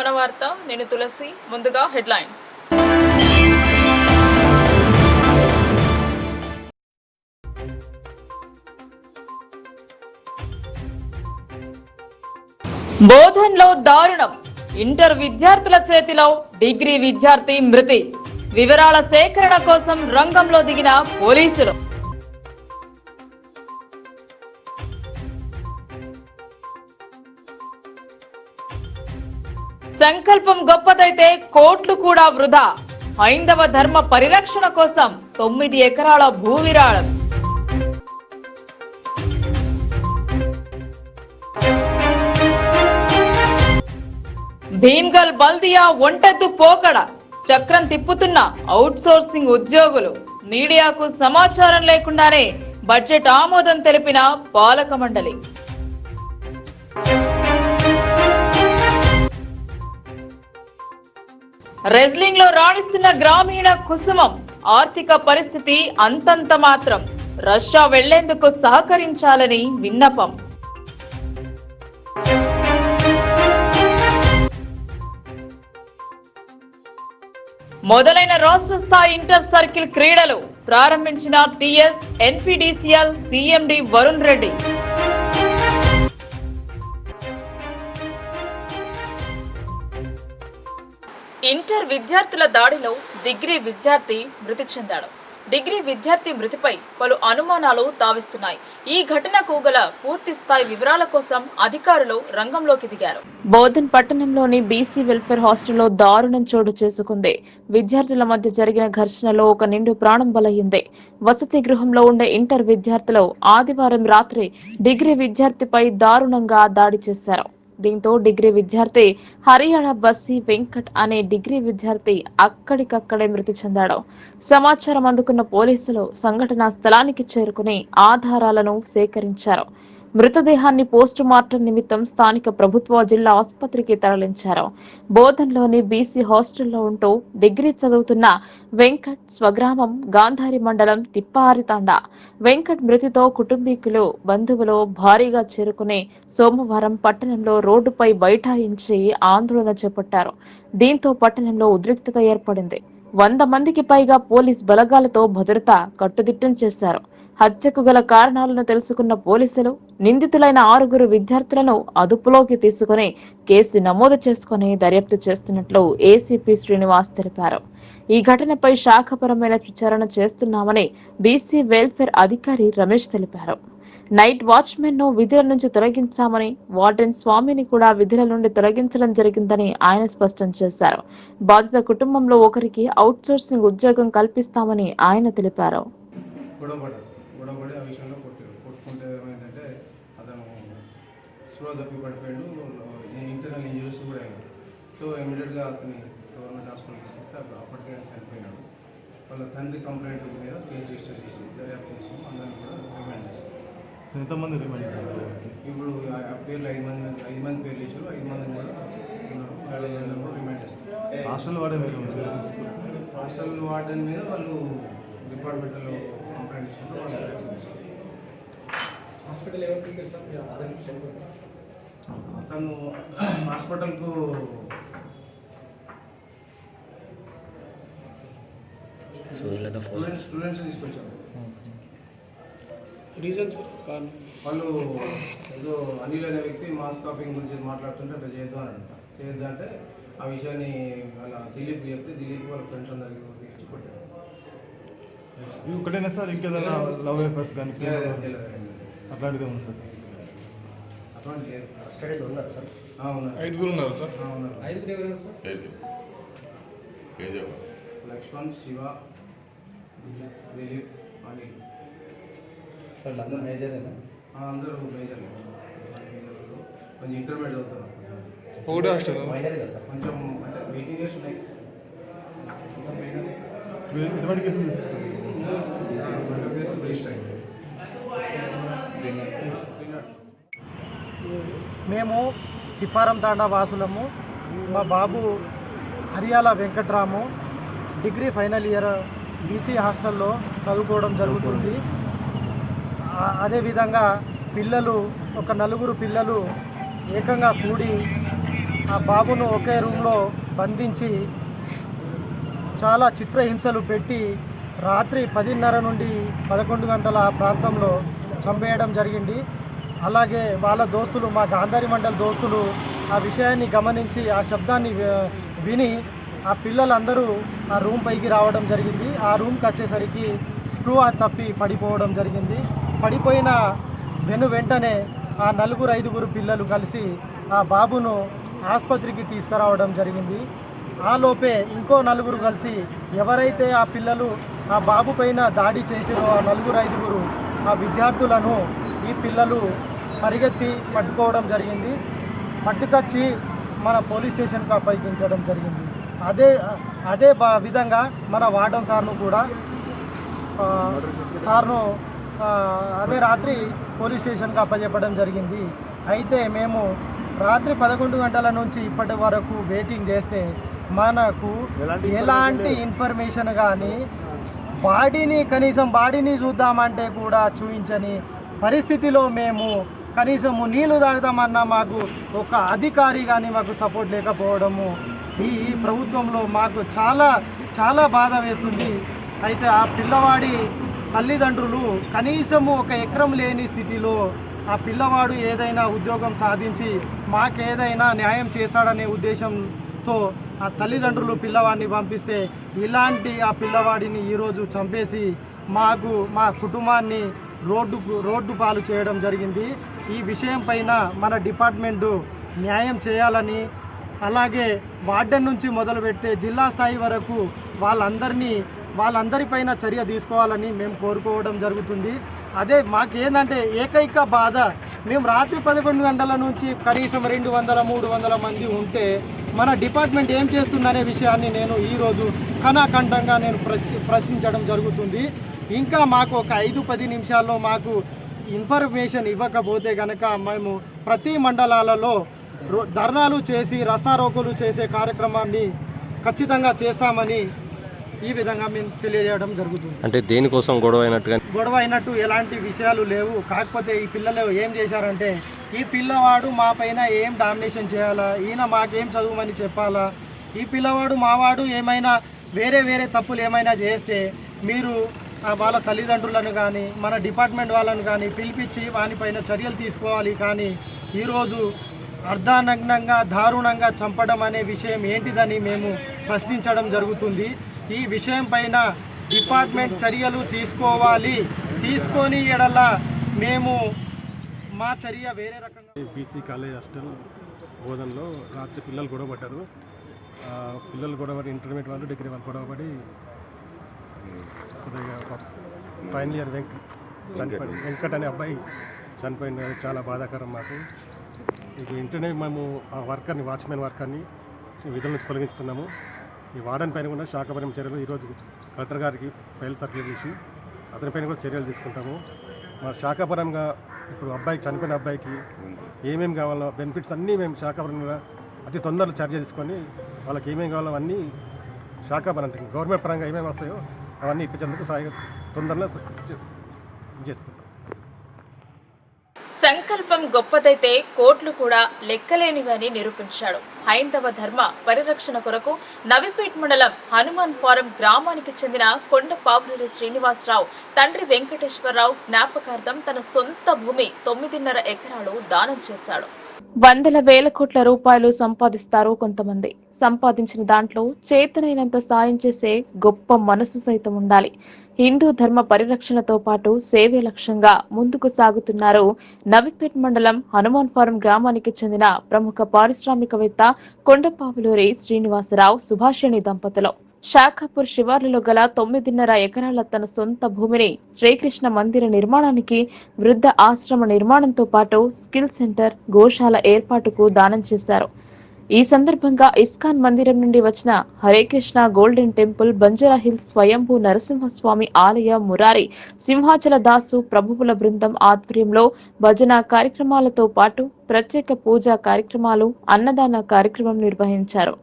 మన వార్త. నేను తులసి. ముందుగా హెడ్లైన్స్. బోధన్లో దారుణం. ఇంటర్ విద్యార్థుల చేతిలో డిగ్రీ విద్యార్థి మృతి. వివరాల సేకరణ కోసం రంగంలో దిగిన పోలీసులు. సంకల్పం గొప్పదైతే కోట్లు కూడా వృధా. హైందవ ధర్మ పరిరక్షణ కోసం 9 ఎకరాల భూ విరాళం. భీమ్గల్ బల్దియా ఒంటెత్తు పోకడ. చక్రం తిప్పుతున్న అవుట్ సోర్సింగ్ ఉద్యోగులు. మీడియాకు సమాచారం లేకుండానే బడ్జెట్ ఆమోదం తెలిపిన పాలక మండలి. రెజ్లింగ్ లో రాణిస్తున్న గ్రామీణ కుసుమం. ఆర్థిక పరిస్థితి అంతంత మాత్రం. రష్యా వెళ్లేందుకు సహకరించాలని విన్నపం. మొదలైన రాష్ట్ర స్థాయి ఇంటర్ సర్కిల్ క్రీడలు. ప్రారంభించిన TS NPDCL CMD Varun Reddy. Inter విద్యార్థుల దాడిలో డిగ్రీ విద్యార్థి మృతి చెందాడు. డిగ్రీ విద్యార్థి మృతిపై పలు అనుమానాలు తావిస్తున్నాయి. ఈ ఘటనకు గల పూర్తి స్థాయి వివరాల కోసం అధికారులు రంగంలోకి దిగారు. బోధన్ పట్టణంలోని బీసీ వెల్ఫేర్ హాస్టల్లో దారుణం చోటు చేసుకుంది. విద్యార్థుల మధ్య జరిగిన ఘర్షణలో ఒక నిండు ప్రాణం బలయ్యింది. వసతి గృహంలో ఉండే ఇంటర్ విద్యార్థులు ఆదివారం రాత్రి డిగ్రీ విద్యార్థిపై దారుణంగా దాడి చేశారు. దీంతో డిగ్రీ విద్యార్థి హరియాణ బస్సి వెంకట్ అనే డిగ్రీ విద్యార్థి అక్కడికక్కడే మృతి చెందాడు. సమాచారం అందుకున్న పోలీసులు సంఘటనా స్థలానికి చేరుకుని ఆధారాలను సేకరించారు. మృతదేహాన్ని పోస్టు మార్టం నిమిత్తం స్థానిక ప్రభుత్వ జిల్లా ఆసుపత్రికి తరలించారు. బోధన్లోని బీసీ హాస్టల్లో ఉంటూ డిగ్రీ చదువుతున్న వెంకట్ స్వగ్రామం గాంధారి మండలం తిప్పారితాండ. వెంకట్ మృతితో కుటుంబీకులు, బంధువులు భారీగా చేరుకుని సోమవారం పట్టణంలో రోడ్డుపై బైఠాయించి ఆందోళన చేపట్టారు. దీంతో పట్టణంలో ఉద్రిక్తత ఏర్పడింది. 100 మందికి పైగా పోలీస్ బలగాలతో భద్రత కట్టుదిట్టం చేశారు. హత్యకు గల కారణాలను తెలుసుకున్న పోలీసులు నిందితులైన 6 విద్యార్థులను అదుపులోకి తీసుకుని కేసు నమోదు చేసుకుని దర్యాప్తు చేస్తున్నట్లు ఏసీపీ శ్రీనివాస్ తెలిపారు. ఈ ఘటనపై శాఖపరమైన విచారణ చేస్తున్నామని బీసీ వెల్ఫేర్ అధికారి రమేష్ తెలిపారు. నైట్ వాచ్మెన్ ను విధుల నుంచి తొలగించామని, వార్డెన్ స్వామిని కూడా విధుల నుండి తొలగించడం జరిగిందని ఆయన స్పష్టం చేశారు. బాధిత కుటుంబంలో ఒకరికి అవుట్ సోర్సింగ్ ఉద్యోగం కల్పిస్తామని ఆయన తెలిపారు. గొడవపడి ఆ విషయంలో కొట్టుకుంటే ఏమైందంటే అతను స్లో తప్పి పడిపోయాడు. ఇంటర్నల్ ఇంజరీస్ కూడా అయ్యాడు. సో ఇమీడియట్గా అతని గవర్నమెంట్ హాస్పిటల్ తీసుకొస్తే అప్పటికే చనిపోయినాడు. వాళ్ళ తండ్రి కంప్లైంట్ మీద కేసు రిజిస్టర్ చేసి దర్యాప్తు చేసి అందరినీ కూడా రిమాండ్ చేస్తారు. ఎంతమంది రిమాండ్ చేస్తారు? ఇప్పుడు ఆ పేర్లు 5 మంది పేర్లు ఇచ్చారు. 5 మంది కూడా రిమాండ్ చేస్తారు. హాస్టల్ వార్డెన్ మీద వాళ్ళు డిపార్ట్మెంట్లో కంప్లైంట్ ఇచ్చుకుంటారు. హాస్పిటల్ ఎవరు తీసుకెళ్తారు? అతను హాస్పిటల్కు స్టూడెంట్స్ తీసుకొచ్చారు. రీజన్స్ వాళ్ళు ఏదో అనిల్ అనే వ్యక్తి మాస్ కాపింగ్ గురించి మాట్లాడుతుంటే అట్లా చేయొద్దు అని అంట. చేయొద్దు అంటే ఆ విషయాన్ని వాళ్ళ దిలీప్ చెప్తే దిలీప్ వాళ్ళ ఫ్రెండ్స్ అందరికి ఇచ్చి కొట్టారు. ఒకటేనా సార్? ఇంకేదైనా లవ్ అఫేర్స్ కానీ అట్లాంటిది ఉంది సార్? అటువంటి స్టడీలో ఉన్నారు సార్? ఉన్నారు. 5 ఉన్నారు సార్? ఉన్నారు. 5 ఎవరైనా సార్? లక్ష్మణ్, శివ, దిలీప్, అనిల్. అందరూ మేజరేనా? అందరూ మేజర్. కొంచెం ఇంటర్మీడియట్ అవుతున్నారు. ఒకటి హాస్టల్ మైనర్ కదా సార్? కొంచెం అంటే 18 years ఉన్నాయి. ఎటువంటి కేసులు రిజిస్టర్ అయింది. మేము తిప్పారం తాండా వాసులము. మా బాబు హరియాల వెంకట్రాము డిగ్రీ ఫైనల్ ఇయర్ బీసీ హాస్టల్లో చదువుకోవడం జరుగుతుంది. అదేవిధంగా పిల్లలు ఒక 4 పిల్లలు ఏకంగా కూడి ఆ బాబును ఒకే రూమ్లో బంధించి చాలా చిత్రహింసలు పెట్టి రాత్రి 10:30 నుండి 11 గంటల ప్రాంతంలో చంపేయడం జరిగింది. అలాగే వాళ్ళ దోస్తులు, మా గాంధారి మండల్ దోస్తులు ఆ విషయాన్ని గమనించి ఆ శబ్దాన్ని విని ఆ పిల్లలందరూ ఆ రూమ్ పైకి రావడం జరిగింది. ఆ రూమ్కి వచ్చేసరికి స్పృహ తప్పి పడిపోవడం జరిగింది. పడిపోయిన వెంటనే ఆ 4-5 పిల్లలు కలిసి ఆ బాబును ఆసుపత్రికి తీసుకురావడం జరిగింది. ఆ లోపే ఇంకో 4 కలిసి ఎవరైతే ఆ పిల్లలు ఆ బాబు పైన దాడి చేసిరో ఆ 4-5 ఆ విద్యార్థులను ఈ పిల్లలు పరిగెత్తి పట్టుకోవడం జరిగింది. పట్టుకొచ్చి మన పోలీస్ స్టేషన్కి అప్పగించడం జరిగింది. అదే విధంగా మన వార్డన్ సార్ను కూడా అదే రాత్రి పోలీస్ స్టేషన్కి అప్పచెప్పడం జరిగింది. అయితే మేము రాత్రి 11 గంటల నుంచి ఇప్పటి వరకు వెయిటింగ్ చేస్తే మనకు ఎలాంటి ఇన్ఫర్మేషన్ కానీ కనీసం బాడీని చూద్దామంటే కూడా చూపించని పరిస్థితిలో మేము కనీసము నీళ్లు తాగుదామన్నా మాకు ఒక అధికారి కానీ మాకు సపోర్ట్ లేకపోవడము ఈ ప్రభుత్వంలో మాకు చాలా చాలా బాధ వేస్తుంది. అయితే ఆ పిల్లవాడి తల్లిదండ్రులు కనీసము 1 ఎకరం లేని స్థితిలో ఆ పిల్లవాడు ఏదైనా ఉద్యోగం సాధించి మాకేదైనా న్యాయం చేస్తాడనే ఉద్దేశంతో ఆ తల్లిదండ్రులు పిల్లవాడిని పంపిస్తే ఇలాంటి ఆ పిల్లవాడిని ఈరోజు చంపేసి మా కుటుంబాన్ని రోడ్డు పాలు చేయడం జరిగింది. ఈ విషయం పైన మన డిపార్ట్మెంటు న్యాయం చేయాలని, అలాగే వార్డెన్ నుంచి మొదలు పెడితే జిల్లా స్థాయి వరకు వాళ్ళందరిపైన చర్య తీసుకోవాలని మేము కోరుకోవడం జరుగుతుంది. అదే మాకేందంటే ఏకైక బాధ, మేము రాత్రి 11 గంటల నుంచి కనీసం 200-300 మంది ఉంటే మన డిపార్ట్మెంట్ ఏం చేస్తుందనే విషయాన్ని నేను ఈరోజు కణాఖండంగా నేను ప్రశ్నించడం జరుగుతుంది. ఇంకా మాకు ఒక 5-10 నిమిషాల్లో మాకు ఇన్ఫర్మేషన్ ఇవ్వకపోతే కనుక మేము ప్రతి మండలాలలో ధర్నాలు చేసి రస్తారోకోలు చేసే కార్యక్రమాన్ని ఖచ్చితంగా చేస్తామని ఈ విధంగా మేము తెలియజేయడం జరుగుతుంది. అంటే దేనికోసం గొడవ అయినట్టు ఎలాంటి విషయాలు లేవు. కాకపోతే ఈ పిల్లలు ఏం చేశారంటే, ఈ పిల్లవాడు మా పైన ఏం డామినేషన్ చేయాలా, ఈయన మాకేం చదువుమని చెప్పాలా, ఈ పిల్లవాడు మావాడు ఏమైనా వేరే తప్పులు ఏమైనా చేస్తే మీరు వాళ్ళ తల్లిదండ్రులను కానీ మన డిపార్ట్మెంట్ వాళ్ళను కానీ పిలిపించి వానిపైన చర్యలు తీసుకోవాలి. కానీ ఈరోజు అర్ధానగ్నంగా దారుణంగా చంపడం అనే విషయం ఏంటిదని మేము ప్రశ్నించడం జరుగుతుంది. ఈ విషయం పైన డిపార్ట్మెంట్ చర్యలు తీసుకోవాలి. తీసుకొని ఎడల మేము మా చర్య వేరే రకంగా. బీసీ కాలేజ్ హాస్టల్ బోధనలో రాత్రి పిల్లలు గొడవపడ్డారు. ఇంటర్మీడియట్ వాళ్ళు, డిగ్రీ వాళ్ళు గొడవపడి ఫైనల్ ఇయర్ వెంకట్ అనే అబ్బాయి చనిపోయిన చాలా బాధాకరం మాకు. ఇప్పుడు ఇంటనే మేము ఆ వాచ్మెన్ వర్కర్ని విధుల నుంచి తొలగిస్తున్నాము. ఈ వార్డెన్ పైన కూడా శాఖపరం చర్యలు ఈరోజు కలెక్టర్ గారికి ఫైల్ సర్క్యులేట్ చేసి అతనిపైన కూడా చర్యలు తీసుకుంటాము. మా శాఖపరంగా ఇప్పుడు చనిపోయిన అబ్బాయికి ఏమేమి కావాలో బెనిఫిట్స్ అన్నీ మేము శాఖపరంగా అతి తొందరలో చర్య తీసుకొని వాళ్ళకి ఏమేమి కావాలో అవన్నీ శాఖపరంగా గవర్నమెంట్ పరంగా ఏమేమి వస్తాయో అవన్నీ ఇప్పించేందుకు తొందరలో చేసుకుంటాం. సంకల్పం గొప్పదైతే కోట్లు కూడా లెక్కలేనివని నిరూపించాడు. హైందవ ధర్మ పరిరక్షణ కొరకు నవిపేట్ మండలం హనుమాన్ ఫారం గ్రామానికి చెందిన కొండపావులూరి శ్రీనివాసరావు తండ్రి వెంకటేశ్వరరావు జ్ఞాపకార్థం తన సొంత భూమి 9.5 ఎకరాలు దానం చేశాడు. వందల వేల కోట్ల రూపాయలు సంపాదిస్తారు కొంతమంది. సంపాదించిన దాంట్లో చేతనైనంత సాయం చేసే గొప్ప మనసు సైతం ఉండాలి. హిందూ ధర్మ పరిరక్షణతో పాటు సేవే లక్ష్యంగా ముందుకు సాగుతున్నారు నవిపేట్ మండలం హనుమాన్ ఫారం గ్రామానికి చెందిన ప్రముఖ పారిశ్రామికవేత్త కొండపావులూరి శ్రీనివాసరావు సుభాషిణి దంపతులు. శాఖాపూర్ శివార్లలో గల 9.5 ఎకరాల తన సొంత భూమిని శ్రీకృష్ణ మందిర నిర్మాణానికి, వృద్ధ ఆశ్రమ నిర్మాణంతో పాటు స్కిల్ సెంటర్, గోశాల ఏర్పాటుకు దానం చేశారు. ఈ సందర్భంగా ఇస్కాన్ మందిరం నుండి వచ్చిన Hare Krishna golden temple, Banjara hills స్వయంభూ నరసింహస్వామి ఆలయ, మురారి సింహాచల దాసు ప్రభువుల బృందం ఆధ్వర్యంలో భజన కార్యక్రమాలతో పాటు ప్రత్యేక పూజా కార్యక్రమాలు, అన్నదాన కార్యక్రమం నిర్వహించారు.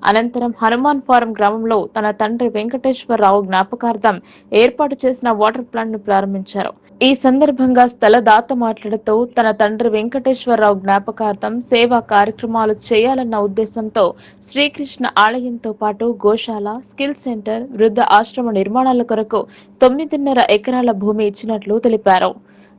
అనంతరం హనుమాన్ ఫారం గ్రామంలో తన తండ్రి వెంకటేశ్వరరావు జ్ఞాపకార్థం ఏర్పాటు చేసిన వాటర్ ప్లాంట్ ను ప్రారంభించారు. ఈ సందర్భంగా స్థలదాత మాట్లాడుతూ తన తండ్రి వెంకటేశ్వరరావు జ్ఞాపకార్థం సేవా కార్యక్రమాలు చేయాలన్న ఉద్దేశంతో శ్రీకృష్ణ ఆలయంతో పాటు గోశాల, స్కిల్ సెంటర్, వృద్ధ ఆశ్రమ నిర్మాణాల కొరకు 9.5 ఎకరాల భూమి ఇచ్చినట్లు తెలిపారు.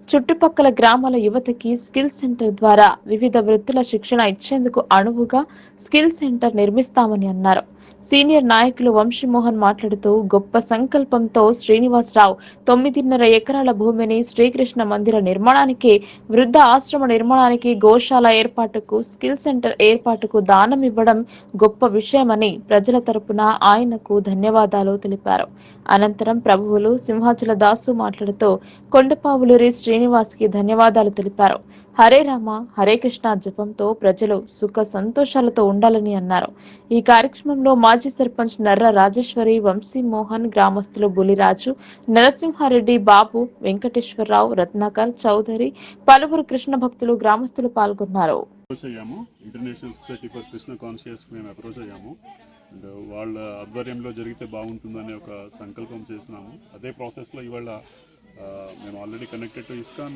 చుట్టుపక్కల గ్రామాల యువతకి స్కిల్ సెంటర్ ద్వారా వివిధ వృత్తుల శిక్షణ ఇచ్చేందుకు అనువుగా స్కిల్ సెంటర్ నిర్మిస్తామని అన్నారు. సీనియర్ నాయకులు వంశీమోహన్ మాట్లాడుతూ గొప్ప సంకల్పంతో శ్రీనివాసరావు 9.5 ఎకరాల భూమిని శ్రీకృష్ణ మందిర నిర్మాణానికి, వృద్ధ ఆశ్రమ నిర్మాణానికి, గోశాల ఏర్పాటుకు, స్కిల్ సెంటర్ ఏర్పాటుకు దానం ఇవ్వడం గొప్ప విషయమని ప్రజల తరపున ఆయనకు ధన్యవాదాలు తెలిపారు. అనంతరం ప్రభువులు సింహాచల దాసు మాట్లాడుతూ కొండపావులూరి శ్రీనివాస్ కి ధన్యవాదాలు తెలిపారు. హరే రామ హరే కృష్ణ జపంతో ప్రజలు సుఖ సంతోషాలతో ఉండాలని అన్నారు. ఈ కార్యక్రమంలో మాజీ సర్పంచ్ నర్ర రాజేశ్వరి, వంశీమోహన్, గ్రామస్తులు బులిరాజు, నరసింహారెడ్డి, బాబు, వెంకటేశ్వరరావు, రత్నాకర్, చౌదరి, పలువురు కృష్ణ భక్తులు, గ్రామస్తులు పాల్గొన్నారు. International society for Krishna conscious మేము అప్రోచ్ అయ్యాము. అండ్ వాళ్ళ ఆధ్వర్యంలో జరిగితే బాగుంటుందనే ఒక సంకల్పం చేసినాము. అదే ప్రాసెస్లో ఇవాళ మేము ఆల్రెడీ కనెక్టెడ్ టు ఇస్కాన్,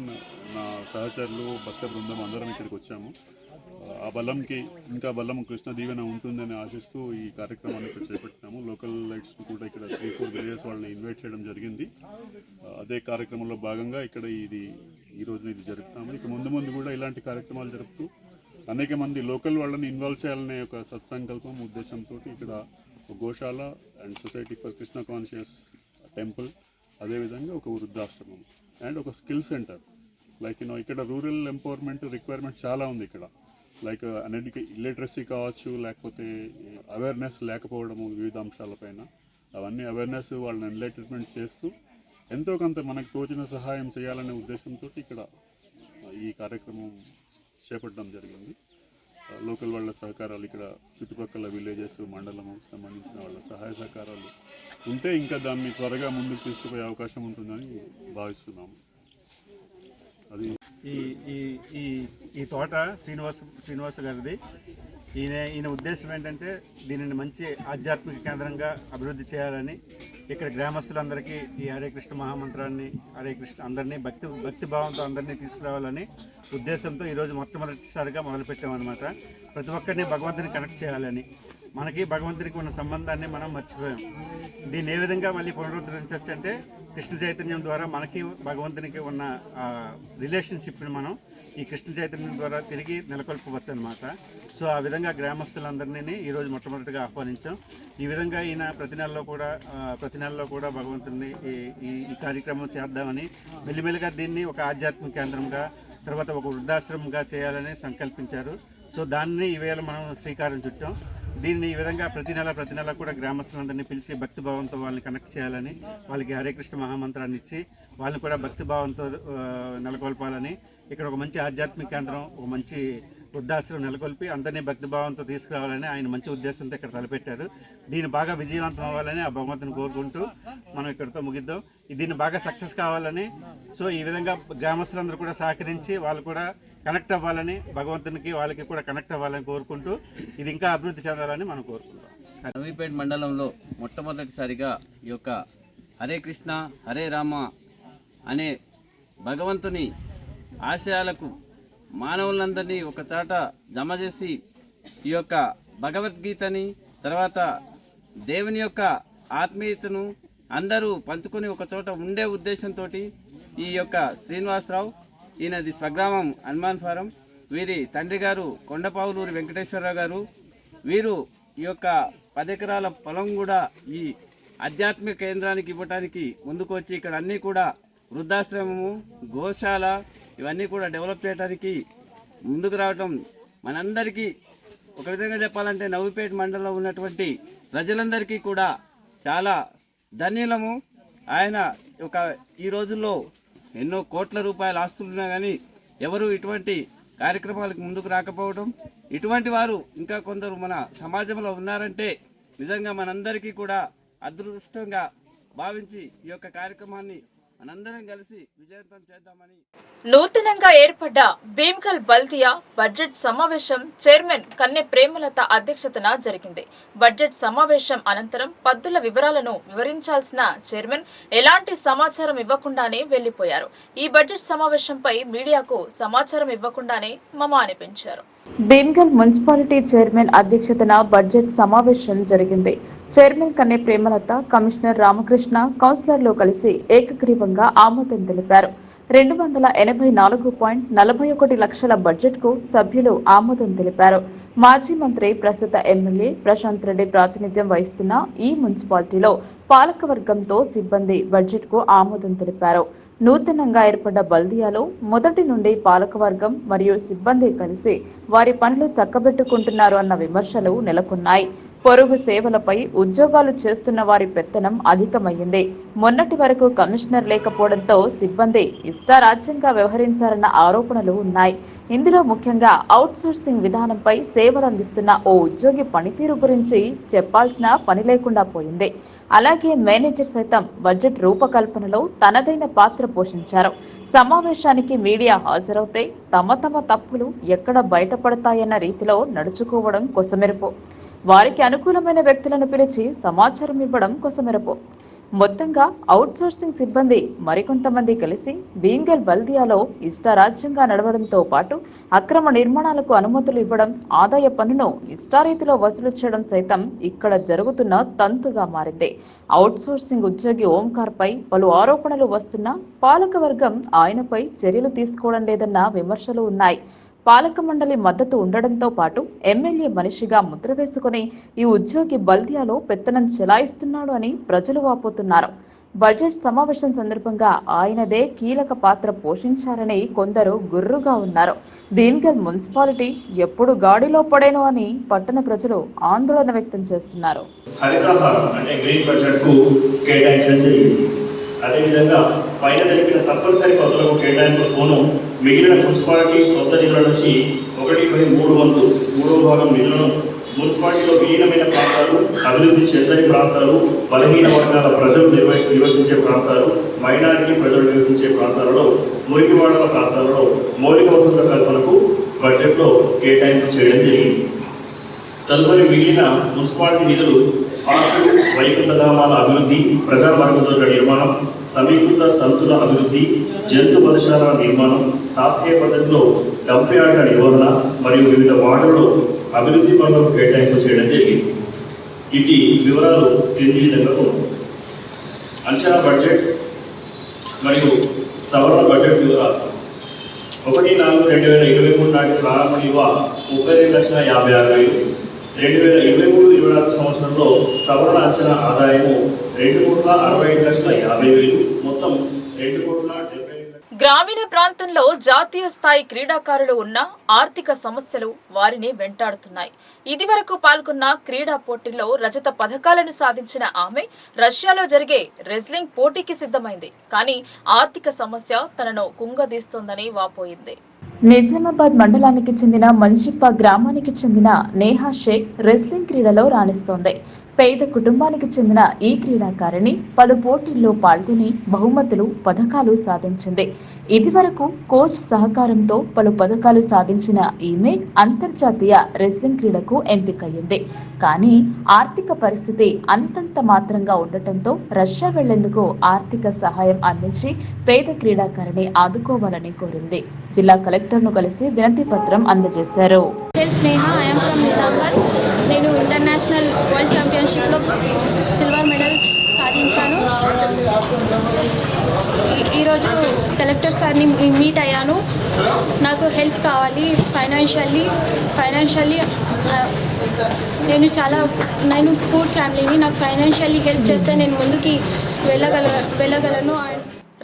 నా సహచరులు, భక్త బృందం అందరం ఇక్కడికి వచ్చాము. ఆ బలంకి ఇంకా బలం కృష్ణ దీవెన ఉంటుందని ఆశిస్తూ ఈ కార్యక్రమాన్ని ఇక్కడ చేపట్టినాము. లోకల్ లైట్స్ కూడా ఇక్కడ 3-4 విలేజెస్ వాళ్ళని ఇన్వైట్ చేయడం జరిగింది. అదే కార్యక్రమంలో భాగంగా ఇక్కడ ఈ రోజున ఇది జరుపుతాము. ఇక ముందు కూడా ఇలాంటి కార్యక్రమాలు జరుపుతూ అనేక మంది లోకల్ వాళ్ళని ఇన్వాల్వ్ చేయాలనే ఒక సత్సంకల్పం, ఉద్దేశంతో ఇక్కడ ఒక గోశాల and society for Krishna conscious temple, అదేవిధంగా ఒక వృద్ధాశ్రమం అండ్ ఒక స్కిల్ సెంటర్. లైక్ ఇక్కడ రూరల్ ఎంపవర్మెంట్ రిక్వైర్మెంట్ చాలా ఉంది. ఇక్కడ లైక్ అన్నిటికీ ఇల్లిటరసీ కావచ్చు, లేకపోతే అవేర్నెస్ లేకపోవడము వివిధ అంశాలపైన, అవన్నీ అవేర్నెస్ వాళ్ళని ఎన్లైటన్మెంట్ చేస్తూ ఎంతో కొంత మనకు తోచిన సహాయం చేయాలనే ఉద్దేశంతో ఇక్కడ ఈ కార్యక్రమం చేపట్టడం జరిగింది. లోకల్ వాళ్ళ సహకారాలు, ఇక్కడ చుట్టుపక్కల విలేజెస్, మండలము సంబంధించిన వాళ్ళ సహాయ సహకారాలు ఉంటే ఇంకా దాన్ని త్వరగా ముందుకు తీసుకుపోయే అవకాశం ఉంటుందని భావిస్తున్నాము. అది ఈ తోట శ్రీనివాస గారిది. ఈయన ఉద్దేశం ఏంటంటే దీనిని మంచి ఆధ్యాత్మిక కేంద్రంగా అభివృద్ధి చేయాలని, ఇక్కడ గ్రామస్తులందరికీ ఈ హరే కృష్ణ మహామంత్రాన్ని, హరే కృష్ణ అందరినీ భక్తి భావంతో అందరినీ తీసుకురావాలని ఉద్దేశంతో ఈరోజు మొట్టమొదటిసారిగా మొదలుపెట్టామన్నమాట. ప్రతి ఒక్కరిని భగవంతుని కనెక్ట్ చేయాలని. మనకి భగవంతునికి ఉన్న సంబంధాన్ని మనం మర్చిపోయాం. దీన్ని ఏ విధంగా మళ్ళీ పునరుద్ధరించవచ్చు అంటే కృష్ణ చైతన్యం ద్వారా మనకి భగవంతునికి ఉన్న రిలేషన్షిప్ని మనం ఈ కృష్ణ చైతన్యం ద్వారా తిరిగి నెలకొల్పవచ్చు అనమాట. సో ఆ విధంగా గ్రామస్తులందరినీ ఈరోజు మొట్టమొదటిగా ఆహ్వానించాం. ఈ విధంగా ఈయన ప్రతి నెలలో కూడా భగవంతుని ఈ కార్యక్రమం చేద్దామని మెల్లిమెల్లిగా దీన్ని ఒక ఆధ్యాత్మిక కేంద్రంగా, తర్వాత ఒక వృద్ధాశ్రమంగా చేయాలని సంకల్పించారు. సో దాన్ని ఈవేళ మనం శ్రీకారం చుట్టాం. దీన్ని ఈ విధంగా ప్రతి నెల కూడా గ్రామస్తులందరినీ పిలిచి భక్తిభావంతో వాళ్ళని కనెక్ట్ చేయాలని, వాళ్ళకి హరే కృష్ణ మహామంత్రాన్ని ఇచ్చి వాళ్ళని కూడా భక్తిభావంతో నెలకొల్పాలని, ఇక్కడ ఒక మంచి ఆధ్యాత్మిక కేంద్రం, ఒక మంచి వృద్ధాశ్రమం నెలకొల్పి అందరినీ భక్తిభావంతో తీసుకురావాలని ఆయన మంచి ఉద్దేశంతో ఇక్కడ తలపెట్టారు. దీన్ని బాగా విజయవంతం అవ్వాలని ఆ భగవంతుని కోరుకుంటూ మనం ఇక్కడితో ముగిద్దాం. దీన్ని బాగా సక్సెస్ కావాలని, సో ఈ విధంగా గ్రామస్తులందరూ కూడా సహకరించి వాళ్ళు కూడా కనెక్ట్ అవ్వాలని, భగవంతునికి వాళ్ళకి కూడా కనెక్ట్ అవ్వాలని కోరుకుంటూ ఇది ఇంకా అభివృద్ధి చెందాలని మనం కోరుకుంటాం. నవీపేట మండలంలో మొట్టమొదటిసారిగా ఈ యొక్క హరే కృష్ణ హరే రామ అనే భగవంతుని ఆశయాలకు మానవులందరినీ ఒక చాట జమ చేసి ఈ యొక్క భగవద్గీతని, తర్వాత దేవుని యొక్క ఆత్మీయతను అందరూ పంచుకొని ఒక చోట ఉండే ఉద్దేశంతో ఈ యొక్క శ్రీనివాసరావు, ఈయనది స్వగ్రామం హనుమాన్ ఫారం, వీరి తండ్రి గారు కొండపావులూరి వెంకటేశ్వరరావు గారు, వీరు ఈ యొక్క 10 ఎకరాల పొలం కూడా ఈ ఆధ్యాత్మిక కేంద్రానికి ఇవ్వడానికి ముందుకు వచ్చి ఇక్కడ అన్నీ కూడా వృద్ధాశ్రమము, గోశాల ఇవన్నీ కూడా డెవలప్ చేయడానికి ముందుకు రావటం మనందరికీ ఒక విధంగా చెప్పాలంటే నవీపేట మండలంలో ఉన్నటువంటి ప్రజలందరికీ కూడా చాలా ధన్యులము. ఆయన ఈ రోజుల్లో ఎన్నో కోట్ల రూపాయల ఆస్తులున్నా కానీ ఎవరు ఇటువంటి కార్యక్రమాలకు ముందుకు రాకపోవడం, ఇటువంటి వారు ఇంకా కొందరు మన సమాజంలో ఉన్నారంటే నిజంగా మనందరికీ కూడా అదృష్టంగా భావించి ఈ యొక్క కార్యక్రమాన్ని మనందరం కలిసి విజయవంతం చేద్దామని. నూతనంగా ఏర్పడ్డ భీమ్గల్ బల్దియా బడ్జెట్ సమావేశం చైర్మన్ కన్నె ప్రేమలత అధ్యక్షతన జరిగింది. బడ్జెట్ సమావేశం అనంతరం పద్దుల వివరాలను వివరించాల్సిన చైర్మన్ ఎలాంటి సమాచారం ఇవ్వకుండానే వెళ్లిపోయారు. ఈ బడ్జెట్ సమావేశంపై మీడియాకు సమాచారం ఇవ్వకుండానే మమ అనిపించారు. భీమ్గల్ మున్సిపాలిటీ చైర్మన్ అధ్యక్షతన బడ్జెట్ సమావేశం జరిగింది. చైర్మన్ కన్నె ప్రేమలత, కమిషనర్ రామకృష్ణ, కౌన్సిలర్లు కలిసి ఏకగ్రీవంగా ఆమోదం తెలిపారు. 284.41 లక్షల బడ్జెట్కు సభ్యులు ఆమోదం తెలిపారు. మాజీ మంత్రి, ప్రస్తుత ఎమ్మెల్యే ప్రశాంత్ రెడ్డి ప్రాతినిధ్యం వహిస్తున్న ఈ మున్సిపాలిటీలో పాలకవర్గంతో సిబ్బంది బడ్జెట్కు ఆమోదం తెలిపారు. నూతనంగా ఏర్పడ్డ బల్దియాలో మొదటి నుండి పాలకవర్గం మరియు సిబ్బంది కలిసి వారి పనులు చక్కబెట్టుకుంటున్నారు అన్న విమర్శలు నెలకొన్నాయి. పొరుగు సేవలపై ఉద్యోగాలు చేస్తున్న వారి పెత్తనం అధికమైంది. మొన్నటి వరకు కమిషనర్ లేకపోవడంతో సిబ్బంది ఇష్టారాజ్యంగా వ్యవహరించారన్న ఆరోపణలు ఉన్నాయి. ఇందులో ముఖ్యంగా అవుట్సోర్సింగ్ విధానంపై సేవలు అందిస్తున్న ఓ ఉద్యోగి పనితీరు గురించి చెప్పాల్సిన పని లేకుండా పోయింది. అలాగే మేనేజర్ సైతం బడ్జెట్ రూపకల్పనలో తనదైన పాత్ర పోషించారు. సమావేశానికి మీడియా హాజరవుతే తమ తప్పులు ఎక్కడ బయటపడతాయన్న రీతిలో నడుచుకోవడం కొసమెరుపు. వారికి అనుకూలమైన వ్యక్తులను పిలిచి సమాచారం ఇవ్వడం కొసమెరుపు. మొత్తంగా అవుట్సోర్సింగ్ సిబ్బంది మరికొంతమంది కలిసి భీమ్గల్ బల్దియాలో ఇష్టారాజ్యంగా నడవడంతో పాటు అక్రమ నిర్మాణాలకు అనుమతులు ఇవ్వడం, ఆదాయ పన్నును ఇష్టారీతిలో వసూలు చేయడం సైతం ఇక్కడ జరుగుతున్న తంతుగా మారింది. అవుట్సోర్సింగ్ ఉద్యోగి ఓంకార్పై పలు ఆరోపణలు వస్తున్నా పాలకవర్గం ఆయనపై చర్యలు తీసుకోవడం లేదన్న విమర్శలు ఉన్నాయి. పాలక మండలి మద్దతు ఉండడంతో పాటు ఎమ్మెల్యే మనిషిగా ముద్ర వేసుకుని ఈ ఉద్యోగి బల్దియాలో పెత్తనం చెలాయిస్తున్నాడు అని ప్రజలు వాపోతున్నారు. బడ్జెట్ సమావేశం సందర్భంగా ఆయనదే కీలక పాత్ర పోషించారని కొందరు గుర్రుగా ఉన్నారు. భీమ్గల్ మున్సిపాలిటీ ఎప్పుడు గాడిలో పడేనో అని పట్టణ ప్రజలు ఆందోళన వ్యక్తం చేస్తున్నారు. హరితహారం అంటే గ్రీన్ బడ్జెట్ కు కేటాయించడం జరిగింది. అదేవిధంగా పైన తెలిపిన తప్పనిసరి పద్ధతులకు కేటాయింపుల పోను మిగిలిన మున్సిపాలిటీ సొంత నిధుల నుంచి 1/3 మూడవ భాగం నిధులను మున్సిపాలిటీలో విలీనమైన ప్రాంతాలు, అభివృద్ధి చెందని ప్రాంతాలు, బలహీన వర్గాల ప్రజలు నివసించే ప్రాంతాలు, మైనారిటీ ప్రజలు నివసించే ప్రాంతాలలో, మురికివాడల ప్రాంతాలలో మౌలిక వసతుల కల్పనకు బడ్జెట్లో కేటాయింపు చేయడం జరిగింది. తదుపరి మిగిలిన మున్సిపాలిటీ నిధులు పార్కులు, వైకుంఠధామాల అభివృద్ధి, ప్రజా మరుగుదొడ్ల నిర్మాణం, సమీకృత సంతుల అభివృద్ధి, జంతు వధశాల నిర్మాణం, శాస్త్రీయ పద్ధతిలో డంప్ యార్డుల నిర్వహణ మరియు వివిధ వార్డులలో అభివృద్ధి పనులకు కేటాయింపు చేయడం జరిగింది. ఇటు వివరాలు క్రింది విధంగా ఉన్నాయి. అంచనా బడ్జెట్ మరియు సవరణ బడ్జెట్ వివరాలు. 1/4/2023 నాటి ప్రారంభ నిల్వ 32,56,000. 2023-24 సంవత్సరంలో సవరణ అంచనా ఆదాయము 2,65,50,000. మొత్తం 2,70,000. గ్రామీణ ప్రాంతంలో జాతీయ స్థాయి క్రీడాకారులు ఉన్న ఆర్థిక సమస్యలు వారిని వెంటాడుతున్నాయి. ఇదివరకు పాల్గొన్న క్రీడా పోటీల్లో రజత పథకాలను సాధించిన ఆమె రష్యాలో జరిగే రెజ్లింగ్ పోటీకి సిద్ధమైంది. కానీ ఆర్థిక సమస్య తనను కుంగదీస్తోందని వాపోయింది. నిజామాబాద్ మండలానికి చెందిన మంచిప్ప గ్రామానికి చెందిన నేహా షేక్ రెజ్లింగ్ క్రీడలో రాణిస్తోంది. పేద కుటుంబానికి చెందిన ఈ క్రీడాకారిణి పలు పోటీల్లో పాల్గొని బహుమతులు, పథకాలు సాధించింది. ఇదివరకు కోచ్ సహకారంతో పలు పథకాలు సాధించిన ఈమె అంతర్జాతీయ రెజ్లింగ్ క్రీడకు ఎంపికయ్యింది. కానీ ఆర్థిక పరిస్థితి అంతంత మాత్రంగా ఉండటంతో రష్యా వెళ్లేందుకు ఆర్థిక సహాయం అందించి పేద క్రీడాకారిణి ఆదుకోవాలని కోరింది. జిల్లా కలెక్టర్ను కలిసి వినతి పత్రం అందజేశారు. నేను ఇంటర్నేషనల్ వరల్డ్ ఛాంపియన్షిప్లో సిల్వర్ మెడల్ సాధించాను. ఈరోజు కలెక్టర్ సార్ని మీట్ అయ్యాను. నాకు హెల్ప్ కావాలి ఫైనాన్షియల్లీ నేను పూర్ ఫ్యామిలీని, నాకు ఫైనాన్షియల్లీ హెల్ప్ చేస్తే నేను ముందుకి వెళ్ళగలను.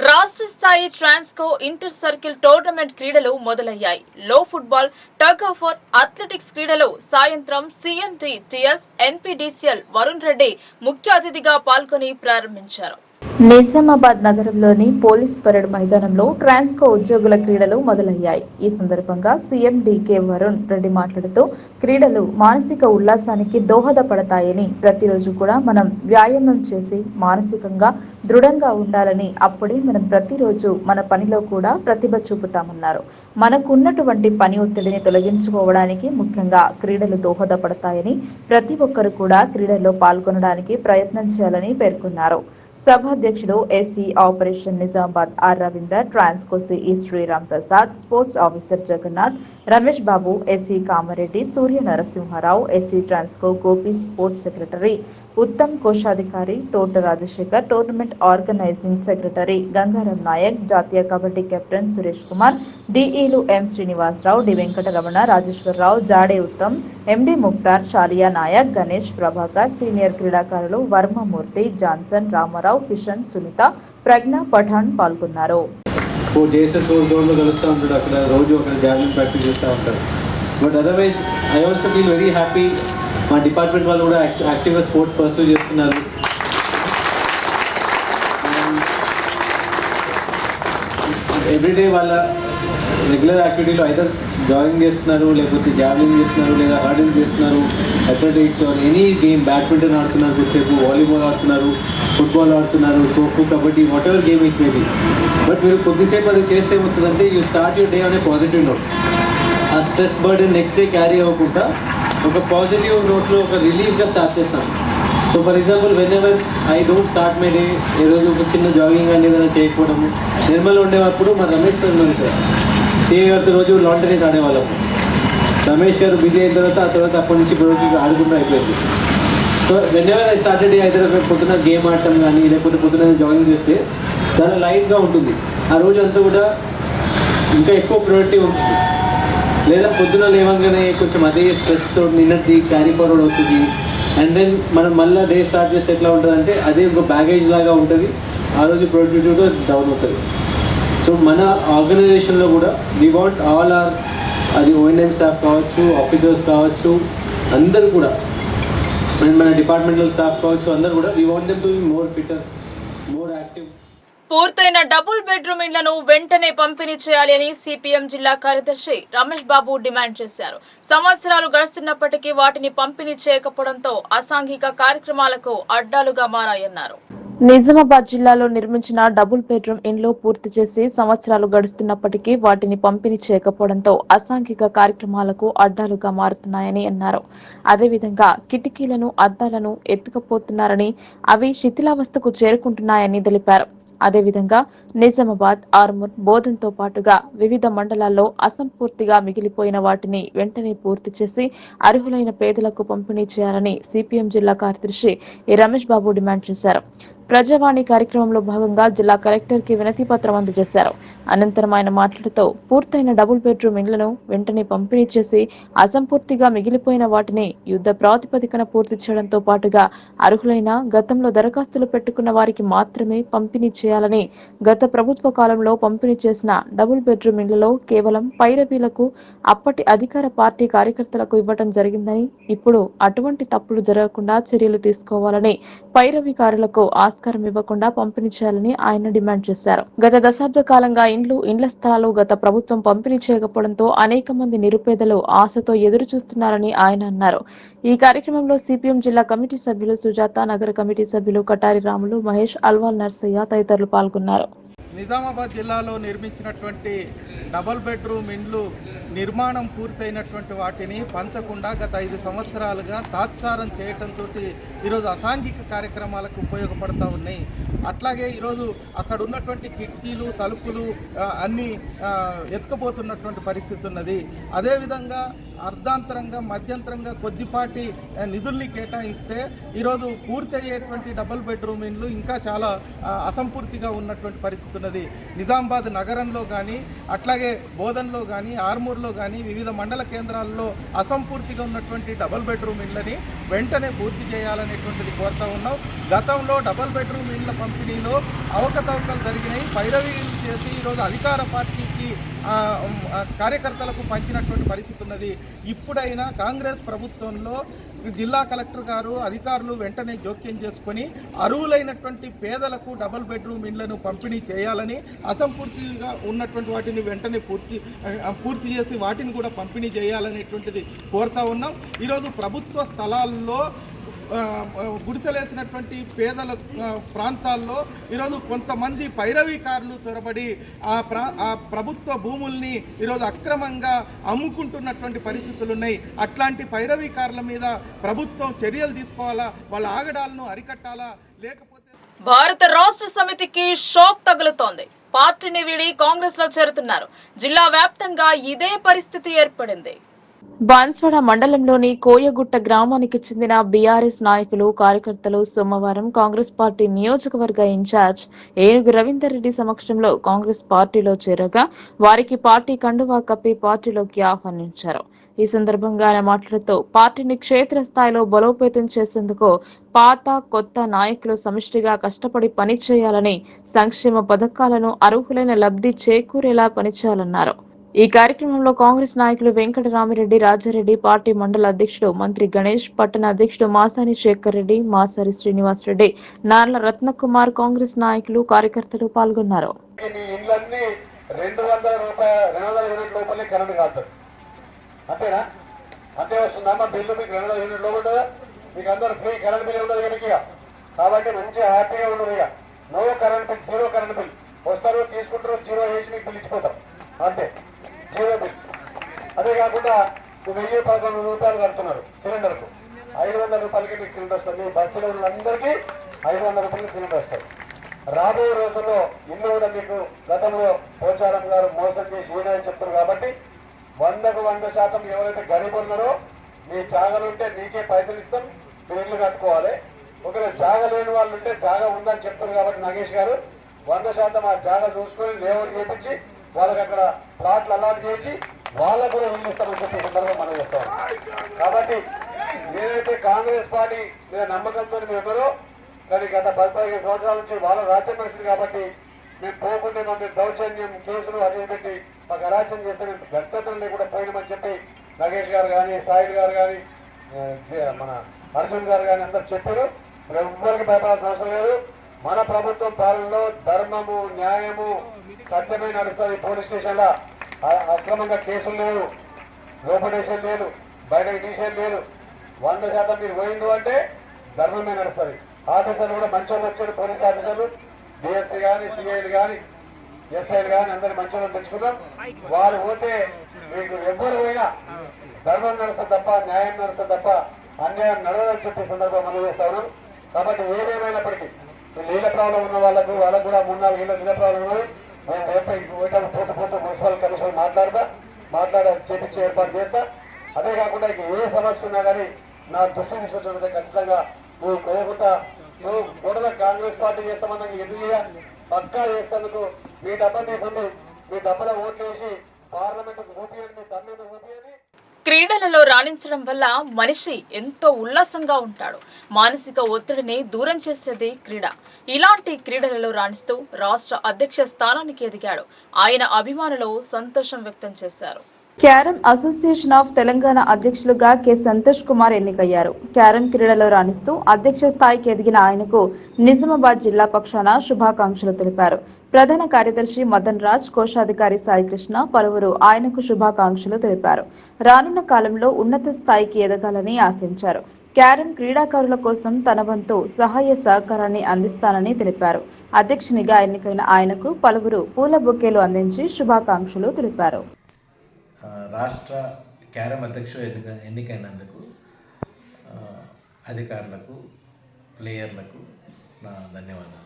రాష్ట్ర స్థాయి ట్రాన్స్కో ఇంటర్ సర్కిల్ టోర్నమెంట్ క్రీడలు మొదలయ్యాయి. లో football, tug of war, athletics క్రీడలు సాయంత్రం CMT TS NPDCL Varun Reddy ముఖ్య అతిథిగా పాల్గొని ప్రారంభించారు. నిజామాబాద్ నగరంలోని పోలీస్ పరేడ్ మైదానంలో ట్రాన్స్కో ఉద్యోగుల క్రీడలు మొదలయ్యాయి. ఈ సందర్భంగా సీఎం డీకే వరుణ్ రెడ్డి మాట్లాడుతూ క్రీడలు మానసిక ఉల్లాసానికి దోహదపడతాయని, ప్రతిరోజు కూడా మనం వ్యాయామం చేసి మానసికంగా దృఢంగా ఉండాలని, అప్పుడే మనం ప్రతిరోజు మన పనిలో కూడా ప్రతిభ చూపుతామన్నారు. మనకున్నటువంటి పని ఒత్తిడిని తొలగించుకోవడానికి ముఖ్యంగా క్రీడలు దోహదపడతాయని, ప్రతి ఒక్కరు కూడా క్రీడల్లో పాల్గొనడానికి ప్రయత్నం చేయాలని పేర్కొన్నారు. సభాధ్యక్షుడు SE operation Nizamabad R Ravinder, Transco CE Sriram Prasad, sports officer Jagannath, Ramesh Babu, SE Kamareddy, Surya Narasimharao, SE Transco Gopi, sports secretary Uttam, కోశాధికారి Thota Rajasekhar, tournament organizing secretary Gangaram Naik, జాతీయ కబడ్డీ కెప్టెన్ సురేష్ కుమార్, డిఈలు M Srinivasarao, D Venkataramana, Rajeshwararao, Jade Uttam, MD Mukhtar, Shaliya Naik, Ganesh, Prabhakar, senior క్రీడాకారులు వర్మమూర్తి, జాన్సన్, రామారావు, కిషన్, సునీత, ప్రజ్ఞ, పఠాన్ పాల్గొన్నారు. కలుస్తూ ఉంటాడు, అక్కడ రోజు అక్కడ జాగింగ్ ప్రాక్టీస్ చేస్తూ ఉంటారు. But otherwise I also feel very happy. మా డిపార్ట్మెంట్ వాళ్ళు కూడా యాక్టివ్గా స్పోర్ట్స్ పర్సూ చేస్తున్నారు. ఎవ్రీడే వాళ్ళ రెగ్యులర్ యాక్టివిటీలో ఐదర్ జాగింగ్ చేస్తున్నారు, లేకపోతే జావ్లింగ్ చేస్తున్నారు, లేదా హర్డిల్ చేస్తున్నారు, athletics or any game, badminton ఆడుతున్నారు, కొద్దిసేపు వాలీబాల్ ఆడుతున్నారు, ఫుట్బాల్ ఆడుతున్నారు, kho kho, kabaddi, what ever game it may be. But మీరు కొద్దిసేపు అది చేస్తే ఏమవుతుందంటే యూ స్టార్ట్ యువర్ డే అనే పాజిటివ్ నోట్. ఆ stress burden next day carry అవ్వకుండా ఒక పాజిటివ్ నోట్లో ఒక రిలీఫ్గా స్టార్ట్ చేస్తాం. So for example whenever I don't start my day, ఏ రోజు ఒక చిన్న జాగింగ్ అనేది ఏదైనా చేయకపోవడము. నిర్మల్ ఉండేటప్పుడు మా రమేష్ గారు సిఏ గారితో రోజు లాన్ టెన్నిస్ ఆడేవాళ్ళం. రమేష్ గారు బిజీ అయిన తర్వాత అప్పటి నుంచి ఇప్పుడు ఆడుకుంటూ అయిపోయింది. So when ever I started అయితే పొద్దున గేమ్ ఆడటం కానీ, లేకపోతే పొద్దున జాగింగ్ చేస్తే చాలా లైట్గా ఉంటుంది. ఆ రోజు అంతా కూడా ఇంకా ఎక్కువ ప్రొడక్టివ్ ఉంటుంది. లేదా పొద్దున లేవగానే కొంచెం అదే స్ట్రెస్తో నిన్నటి క్యారీ ఫార్వర్డ్ అవుతుంది. అండ్ దెన్ మనం మళ్ళీ డే స్టార్ట్ చేస్తే ఎట్లా ఉంటుంది అంటే అదే ఒక బ్యాగేజ్ లాగా ఉంటుంది. ఆ రోజు ప్రొడక్టివిటీ కూడా డౌన్ అవుతుంది. సో మన ఆర్గనైజేషన్లో కూడా వీ వాంట్ ఆల్ ఆర్, అది ఓఎన్ఎం స్టాఫ్ కావచ్చు, ఆఫీసర్స్ కావచ్చు, అందరూ కూడా, అండ్ మన డిపార్ట్మెంటల్ స్టాఫ్ కావచ్చు, అందరూ కూడా we want them to be more fitter, more active. పూర్తయిన డబుల్ బెడ్రూమ్ ఇళ్లను వెంటనే పంపిణీ చేయాలి అని సిపిఎం జిల్లా కార్యదర్శి రమేష్ బాబు డిమాండ్ చేశారు. సంవత్సరాలు గడుస్తున్నప్పటికీ వాటిని పంపిణీ చేయకపోవడంతో అసాంఘిక కార్యక్రమాలకు అడ్డాలుగా మారాయన్నారు. నిజామాబాద్ జిల్లాలో నిర్మించిన డబుల్ బెడ్రూమ్ ఇండ్లు పూర్తి చేసి సంవత్సరాలు గడుస్తున్నప్పటికీ వాటిని పంపిణీ చేయకపోవడంతో అసాంఘిక కార్యక్రమాలకు అడ్డాలుగా మారుతున్నాయని అన్నారు. అదేవిధంగా కిటికీలను, అద్దాలను ఎత్తుకుపోతున్నారని, అవి శిథిలావస్థకు చేరుకుంటున్నాయని తెలిపారు. అదేవిధంగా నిజామాబాద్, ఆర్మూర్, బోధన్తో పాటుగా వివిధ మండలాల్లో అసంపూర్తిగా మిగిలిపోయిన వాటిని వెంటనే పూర్తి చేసి అర్హులైన పేదలకు పంపిణీ చేయాలని సిపిఎం జిల్లా కార్యదర్శి రమేష్ బాబు డిమాండ్ చేశారు. ప్రజావాణి కార్యక్రమంలో భాగంగా జిల్లా కలెక్టర్ కి వినతి పత్రం అందజేశారు. అనంతరం ఆయన మాట్లాడుతూ పూర్తయిన డబుల్ బెడ్రూమ్ ఇండ్లను వెంటనే పంపిణీ చేసి అసంపూర్తిగా మిగిలిపోయిన వాటిని యుద్ధ ప్రాతిపదికన పూర్తి చేయడంతో పాటుగా అర్హులైన గతంలో దరఖాస్తులు పెట్టుకున్న వారికి మాత్రమే పంపిణీ చేయాలని, గత ప్రభుత్వ కాలంలో పంపిణీ చేసిన డబుల్ బెడ్రూమ్ ఇండ్లలో కేవలం పైరవీలకు, అప్పటి అధికార పార్టీ కార్యకర్తలకు ఇవ్వడం జరిగిందని, ఇప్పుడు అటువంటి తప్పులు జరగకుండా చర్యలు తీసుకోవాలని, పైరవీకారులకు ఆస్కారం ఇవ్వకుండా పంపిణీ చేయాలని ఆయన డిమాండ్ చేశారు. గత దశాబ్ద కాలంగా ఇండ్ల స్థలాలు గత ప్రభుత్వం పంపిణీ చేయకపోవడంతో అనేక మంది నిరుపేదలు ఆశతో ఎదురు చూస్తున్నారని ఆయన అన్నారు. ఈ కార్యక్రమంలో సిపిఎం జిల్లా కమిటీ సభ్యులు సుజాత, నగర కమిటీ సభ్యులు కటారి రాములు, మహేష్, అల్వాల్ నర్సయ్య తదితరులు పాల్గొన్నారు. నిజామాబాద్ జిల్లాలో నిర్మించినటువంటి డబుల్ బెడ్రూమ్ ఇండ్లు నిర్మాణం పూర్తయినటువంటి వాటిని పంచకుండా గత 5 సంవత్సరాలుగా తాత్సారం చేయటంతో ఈరోజు అసాంఘిక కార్యక్రమాలకు ఉపయోగపడతా ఉన్నాయి. అట్లాగే ఈరోజు అక్కడ ఉన్నటువంటి కిటికీలు, తలుపులు అన్నీ ఎత్తుకుపోతున్నటువంటి పరిస్థితి ఉన్నది. అదేవిధంగా అర్ధాంతరంగా, మధ్యంతరంగా కొద్దిపాటి నిధుల్ని కేటాయిస్తే ఈరోజు పూర్తి అయ్యేటువంటి డబుల్ బెడ్రూమ్ ఇండ్లు ఇంకా చాలా అసంపూర్తిగా ఉన్నటువంటి పరిస్థితి ఉన్నది. నిజామాబాద్ నగరంలో కానీ, అట్లాగే బోధన్లో కానీ, ఆర్మూర్లో కానీ వివిధ మండల కేంద్రాల్లో అసంపూర్తిగా ఉన్నటువంటి డబుల్ బెడ్రూమ్ ఇండ్లని వెంటనే పూర్తి చేయాలనేటువంటిది కోరుతా ఉన్నాం. గతంలో డబుల్ బెడ్రూమ్ ఇండ్ల పంపిణీలో అవకతవకలు జరిగినాయి. పైరవీలు చేసి ఈరోజు అధికార పార్టీకి కార్యకర్తలకు పంచినటువంటి పరిస్థితి ఉన్నది. ఇప్పుడైనా కాంగ్రెస్ ప్రభుత్వంలో జిల్లా కలెక్టర్ గారు అధికారులు వెంటనే జోక్యం చేసుకొని అర్హులైనటువంటి పేదలకు డబుల్ బెడ్రూమ్ ఇండ్లను పంపిణీ చేయాలని, అసంపూర్తిగా ఉన్నటువంటి వాటిని వెంటనే పూర్తి చేసి వాటిని కూడా పంపిణీ చేయాలనేటువంటిది కోరుతా ఉన్నాం. ఈరోజు ప్రభుత్వ స్థలాల్లో గుడిసెలేసినటువంటి పేదల ప్రాంతాల్లో ఈరోజు కొంతమంది పైరవీకారులు చొరబడి ఆ ప్రభుత్వ భూముల్ని ఈరోజు అక్రమంగా అమ్ముకుంటున్నటువంటి పరిస్థితులు ఉన్నాయి. అట్లాంటి పైరవీకారుల మీద ప్రభుత్వం చర్యలు తీసుకోవాలా, వాళ్ళ ఆగడాలను అరికట్టాలా, లేకపోతే భారత రాష్ట్ర సమితికి షాక్ తగులుతోంది. పార్టీని వీడి కాంగ్రెస్ లో చేరుతున్నారు. జిల్లా వ్యాప్తంగా ఇదే పరిస్థితి ఏర్పడింది. బాన్స్వాడ మండలంలోని కోయగుట్ట గ్రామానికి చెందిన బీఆర్ఎస్ నాయకులు, కార్యకర్తలు సోమవారం కాంగ్రెస్ పార్టీ నియోజకవర్గ ఇన్ఛార్జ్ ఏనుగు రవీందర్ రెడ్డి సమక్షంలో కాంగ్రెస్ పార్టీలో చేరగా వారికి పార్టీ కండువా కప్పి పార్టీలోకి ఆహ్వానించారు. ఈ సందర్భంగా ఆయన మాట్లాడుతూ పార్టీని క్షేత్రస్థాయిలో బలోపేతం చేసేందుకు పాత కొత్త నాయకులు సమిష్టిగా కష్టపడి పనిచేయాలని, సంక్షేమ పథకాలను అర్హులైన లబ్ధి చేకూరేలా పనిచేయాలన్నారు. ఈ కార్యక్రమంలో కాంగ్రెస్ నాయకులు వెంకటరామిరెడ్డి, రాజారెడ్డి, పార్టీ మండల అధ్యక్షుడు మంత్రి గణేష్, పట్టణ అధ్యక్షుడు మాసాని శేఖర్ రెడ్డి, మాసారి శ్రీనివాస్ రెడ్డి, నార్ల రత్నకుమార్, కాంగ్రెస్ నాయకులు, కార్యకర్తలు పాల్గొన్నారు. అంతేనా? అంతే వస్తుందా? మా బిల్లు మీకు 200 యూనిట్ లో ఉంటుందా? మీకు అందరూ ఫ్రీ కరెంట్ బిల్ ఉండదు కనుక కాబట్టి మంచిగా హ్యాపీగా ఉండదు. ఇక no current bill, zero current bill వస్తారు, తీసుకుంటారు, జీరో వేసి మీకు బిల్ ఇచ్చిపోతాం అంతే, జీరో బిల్. అదే కాకుండా 1011 రూపాయలు కడుతున్నారు సిలిండర్కు, 500 రూపాయలకి మీకు సిలిండర్ వస్తుంది. మీ బస్సులో ఉన్న అందరికీ 500 రూపాయలకి సిలిండర్ వస్తుంది. రాబోయే రోజుల్లో ఇల్లు కూడా మీకు గతంలో పోచారం గారు మోసం చేసి ఈయన చెప్తారు కాబట్టి 100కు 100% ఎవరైతే గరీబ్ ఉన్నారో మీ జాగాలు ఉంటే మీకే పైసలు ఇస్తాం, మీరు ఇల్లు కట్టుకోవాలి. ఒకవేళ జాగా లేని వాళ్ళు ఉంటే జాగా ఉందని చెప్తారు కాబట్టి నాగేష్ గారు 100% ఆ జాగా చూసుకొని లేఅవుట్ చేపించి వాళ్ళకి అక్కడ ప్లాట్లు అలాట్ చేసి వాళ్ళకు కూడా ఇల్లు ఇస్తామని చెప్పి సందర్భంగా మనం చెప్తాం. కాబట్టి ఏదైతే కాంగ్రెస్ పార్టీ మీద నమ్మకంతో ఉన్నారో కానీ గత 15 సంవత్సరాల నుంచి వాళ్ళ రాజ్యం నడిచింది కాబట్టి మేము పోకుండా మమ్మల్ని దౌర్జన్యం కేసులు అది పెట్టి మాకు అరాచం చేస్తే మేము వ్యక్తిత్వం లేకుండా పోయినామని చెప్పి నగేష్ గారు కానీ, సాయిల్ గారు కానీ, మన అర్జున్ గారు కానీ అందరు చెప్పారు. ఎవ్వరికి భయపడాల్సిన అవసరం లేదు. మన ప్రభుత్వం పాలనలో ధర్మము, న్యాయము, సత్యమే నడుస్తుంది. పోలీస్ స్టేషన్లో అక్రమంగా కేసులు లేవు, లోపడేషన్ లేదు, బయటకు తీసేది లేదు. 100% మీరు పోయిండు అంటే ధర్మమే నడుస్తుంది. ఆఫీసర్లు కూడా మంచోళ్ళు వచ్చారు, పోలీస్ ఆఫీసర్లు, డిఎస్పీ కానీ, సిఐలు కానీ, ఎస్ఐలు కానీ అందరు మంచోళ్ళు తెచ్చుకున్నాం. వారు పోతే మీకు ఎవ్వరు పోయినా ధర్మం నడుస్తుంది తప్ప, న్యాయం నడుస్తుంది తప్ప అన్యాయం నడవదని చెప్పే సందర్భం మనం చేస్తా ఉన్నాం. కాబట్టి ఏదేమైనప్పటికీ నీళ్ళ ప్రాబ్లం ఉన్న వాళ్ళకు కూడా 3-4 ఏళ్ళ నీళ్ళ ప్రాబ్లం ఉన్నారు. మేము పోతూ మున్సిపల్ కమిషన్ మాట్లాడ చేపించే ఏర్పాటు చేస్తా. అదే కాకుండా ఇక ఏ సమస్య ఉన్నా కానీ నా దృష్టి తీసుకొచ్చినట్లయితే ఖచ్చితంగా నువ్వు కోయకుండా నువ్వు గొడవ కాంగ్రెస్ పార్టీ చేస్తామన్నా ఎందుకు పక్కా చేసేందుకు మీ డబ్బని పొంది మీ డబ్బల ఓట్లు వేసి పార్లమెంటుకు ఓపియండి, మీ తమ్మిని ఓపియని. క్రీడలలో రాణించడం వల్ల మనిషి ఎంతో ఉల్లాసంగా ఉంటాడు. మానసిక ఒత్తిడిని దూరం చేసేది క్రీడ. ఇలాంటి క్రీడలలో రాణిస్తూ రాష్ట్ర అధ్యక్ష స్థానానికి ఎదిగాడు. ఆయన అభిమానులు సంతోషం వ్యక్తం చేశారు. క్యారమ్ అసోసియేషన్ ఆఫ్ తెలంగాణ అధ్యక్షులుగా కె సంతోష్ కుమార్ ఎన్నికయ్యారు. క్యారమ్ క్రీడలో రాణిస్తూ అధ్యక్ష స్థాయికి ఎదిగిన ఆయనకు నిజామాబాద్ జిల్లా పక్షాన శుభాకాంక్షలు తెలిపారు. ప్రధాన కార్యదర్శి మదన్ రాజ్, కోశాధికారి సాయికృష్ణ పలువురు ఆయనకు శుభాకాంక్షలు తెలిపారు. రానున్న కాలంలో ఉన్నత స్థాయికి ఎదగాలని ఆశించారు. క్యారమ్ క్రీడాకారుల కోసం తన వంతు సహాయ సహకారాన్ని అందిస్తానని తెలిపారు. అధ్యక్షునిగా ఎన్నికైన ఆయనకు పలువురు పూల బొకేలు అందించి శుభాకాంక్షలు తెలిపారు. రాష్ట్ర క్యారమ్ అధ్యక్షుడు ఎన్నికైనందుకు అధికారులకు, ప్లేయర్లకు నా ధన్యవాదాలు.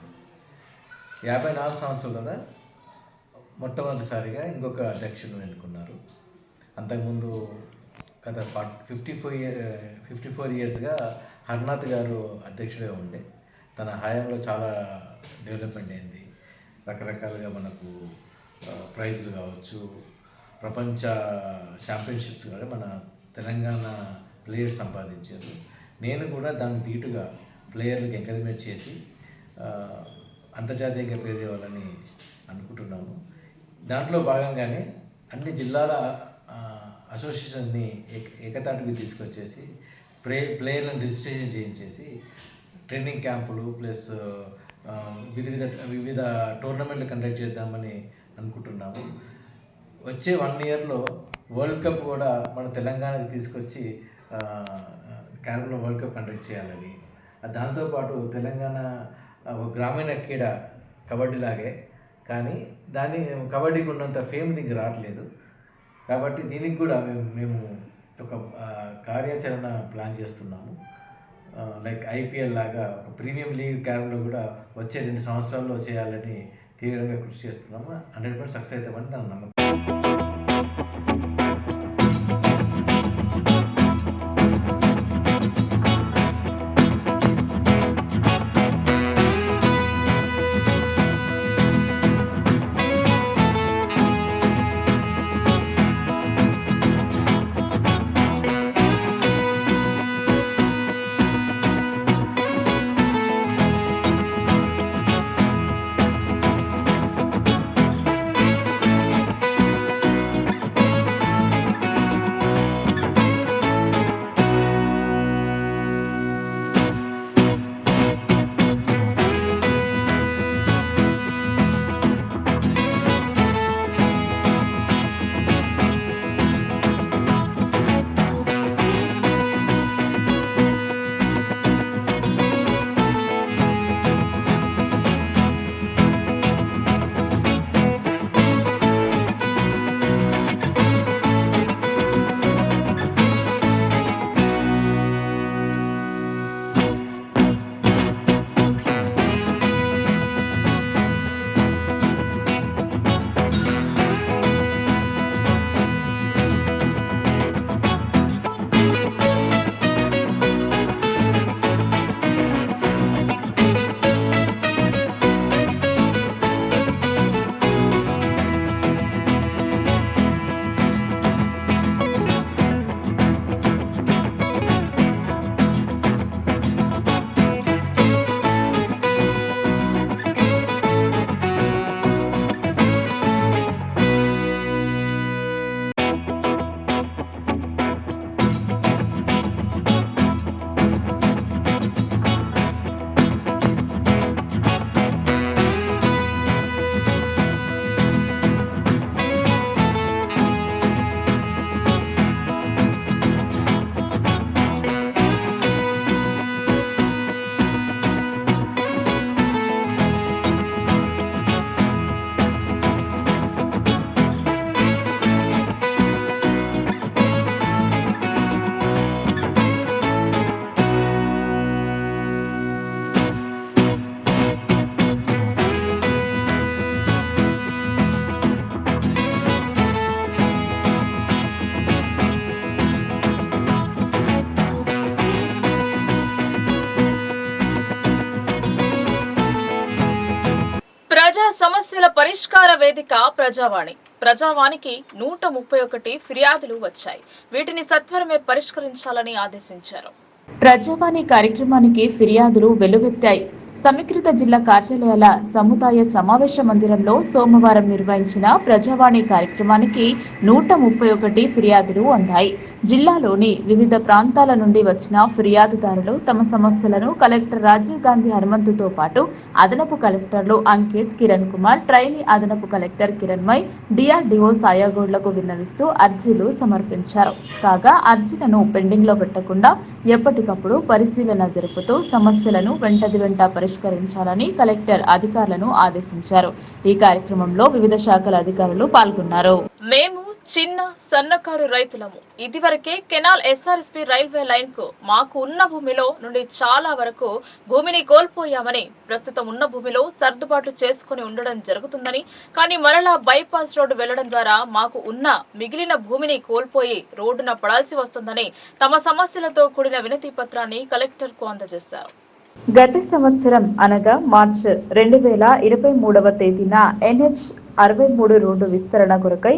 54 సంవత్సరాలు కదా మొట్టమొదటిసారిగా ఇంకొక అధ్యక్షుడు ఎన్నుకున్నారు. అంతకుముందు గత 54 ఇయర్స్గా హర్నాథ్ గారు అధ్యక్షుడిగా ఉండే. తన హయాంలో చాలా డెవలప్మెంట్ అయింది. రకరకాలుగా మనకు ప్రైజులు కావచ్చు, ప్రపంచ ఛాంపియన్షిప్స్ కూడా మన తెలంగాణ ప్లేయర్స్ సంపాదించారు. నేను కూడా దాన్ని దీటుగా ప్లేయర్లకు ఎంకరేజ్మెంట్ చేసి అంతర్జాతీయంగా పేరు తేవాలని అనుకుంటున్నాము. దాంట్లో భాగంగానే అన్ని జిల్లాల అసోసియేషన్ని ఏకతాటికి తీసుకొచ్చేసి ప్లేయర్లను రిజిస్ట్రేషన్ చేయించేసి ట్రైనింగ్ క్యాంపులు ప్లస్ వివిధ టోర్నమెంట్లు కండక్ట్ చేద్దామని అనుకుంటున్నాము. వచ్చే 1 ఇయర్లో వరల్డ్ కప్ కూడా మన తెలంగాణకి తీసుకొచ్చి కేరళలో వరల్డ్ కప్ కండక్ట్ చేయాలని, దాంతోపాటు తెలంగాణ గ్రామీణ క్రీడ కబడ్డీలాగే, కానీ కబడ్డీకి ఉన్నంత ఫేమ్ దీనికి రావట్లేదు. కాబట్టి దీనికి కూడా మేము ఒక కార్యాచరణ ప్లాన్ చేస్తున్నాము. లైక్ ఐపీఎల్ లాగా ఒక ప్రీమియం లీగ్ కేరళలో కూడా వచ్చే 2 సంవత్సరాల్లో చేయాలని తీవ్రంగా కృషి చేస్తున్నాము. 100% సక్సెస్ అవుతామని దాని నమ్మకం. ప్రజా సమస్యల పరిష్కార వేదిక ప్రజావానికి 131 ఫిర్యాదులు వచ్చాయి. వీటిని సత్వరమే పరిష్కరించాలని ఆదేశించారు. ప్రజావాణి కార్యక్రమానికి ఫిర్యాదులు వెల్లువెత్తాయి. సమీకృత జిల్లా కార్యాలయాల సముదాయ సమావేశ మందిరంలో సోమవారం నిర్వహించిన ప్రజావాణి కార్యక్రమానికి 131 ఫిర్యాదులు అందాయి. జిల్లాలోని వివిధ ప్రాంతాల నుండి వచ్చిన ఫిర్యాదుదారులు తమ సమస్యలను కలెక్టర్ రాజీవ్ గాంధీ హనుమంతుతో పాటు అదనపు కలెక్టర్లు అంకిత్, కిరణ్ కుమార్, ట్రైనీ అదనపు కలెక్టర్ కిరణ్మయ్, డిఆర్డీఓ సాయాగోడ్లకు విన్నవిస్తూ అర్జీలు సమర్పించారు. కాగా అర్జీలను పెండింగ్ లో పెట్టకుండా ఎప్పటికప్పుడు పరిశీలన జరుపుతూ సమస్యలను వెంట పరిష్కరించాలని కలెక్టర్ అధికారులను ఆదేశించారు. ఈ కార్యక్రమంలో వివిధ శాఖల అధికారులు పాల్గొన్నారు. మేము చిన్న సన్నకారు రైతులము. ఇదివరకే కెనాల్ ఎస్ఆర్ఎస్పీ రైల్వే లైన్ కు మాకు ఉన్న భూమిలో నుండి చాలా వరకు భూమిని కోల్పోయామని, ప్రస్తుతం ఉన్న భూమిలో సర్దుబాట్లు చేసుకుని ఉండడం జరుగుతుందని, కానీ మరలా బైపాస్ రోడ్డు వెళ్లడం ద్వారా మాకు ఉన్న మిగిలిన భూమిని కోల్పోయి రోడ్డున పడాల్సి వస్తుందని తమ సమస్యలతో కూడిన వినతి పత్రాన్ని కలెక్టర్ కు అందజేశారు. గత సంవత్సరం అనగా మార్చి 2023వ తేదీన NH 63 రోడ్డు విస్తరణ కొరకై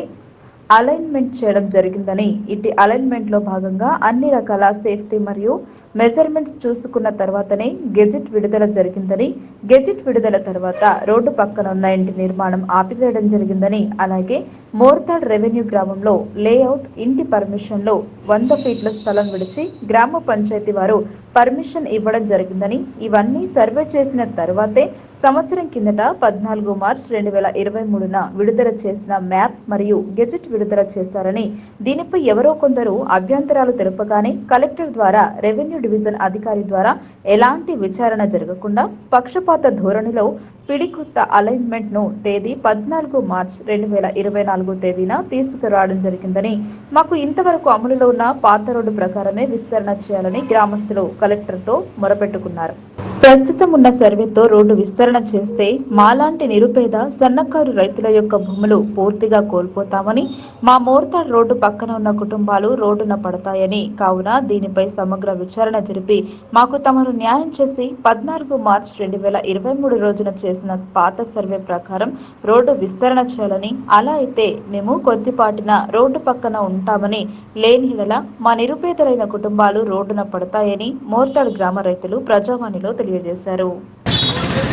అలైన్మెంట్ చేయడం జరిగిందని, ఇటు అలైన్మెంట్లో భాగంగా అన్ని రకాల సేఫ్టీ మరియు మెజర్మెంట్స్ చూసుకున్న తర్వాతనే గెజిట్ విడుదల జరిగిందని, గెజిట్ విడుదల తర్వాత రోడ్డు పక్కన ఉన్న ఇంటి నిర్మాణం ఆపివేయడం జరిగిందని, అలాగే మోర్తాడ్ రెవెన్యూ గ్రామంలో లేఅవుట్ ఇంటి పర్మిషన్లో 100 ఫీట్ల స్థలం విడిచి గ్రామ పంచాయతీ వారు పర్మిషన్ ఇవ్వడం జరిగిందని, ఇవన్నీ సర్వే చేసిన తర్వాతే సంవత్సరం కిందట 14 మార్చి 2023న విడుదల చేసిన మ్యాప్ మరియు గెజిట్ విడుదల చేశారని, దీనిపై ఎవరో కొందరు అభ్యంతరాలు తెలుపగానే కలెక్టర్ ద్వారా రెవెన్యూ డివిజన్ అధికారి ద్వారా ఎలాంటి విచారణ జరగకుండా పక్షపాత ధోరణిలో పిడికొత్త అలైన్మెంట్ ను తేదీ 14 మార్చి 2024 తేదీన తీసుకురావడం జరిగిందని, మాకు ఇంతవరకు అమలులో ఉన్న పాత రోడ్డు ప్రకారమే విస్తరణ చేయాలని గ్రామస్తులు కలెక్టర్తో మొరపెట్టుకున్నారు. ప్రస్తుతం ఉన్న సర్వేతో రోడ్డు విస్తరణ చేస్తే మాలాంటి నిరుపేద సన్నకారు రైతుల యొక్క భూములు పూర్తిగా కోల్పోతామని, మా మోర్తాడ్ రోడ్డు పక్కన ఉన్న కుటుంబాలు రోడ్డున పడతాయని, కావున దీనిపై సమగ్ర విచారణ జరిపి మాకు తమరు న్యాయం చేసి 14 మార్చి 2023 రోజున చేసిన పాత సర్వే ప్రకారం రోడ్డు విస్తరణ చేయాలని, అలా అయితే మేము కొద్దిపాటిన రోడ్డు పక్కన ఉంటామని, లేని యెడల మా నిరుపేదలైన కుటుంబాలు రోడ్డున పడతాయని మోర్తాడ్ గ్రామ రైతులు ప్రజావాణిలో తెలియజేశారు.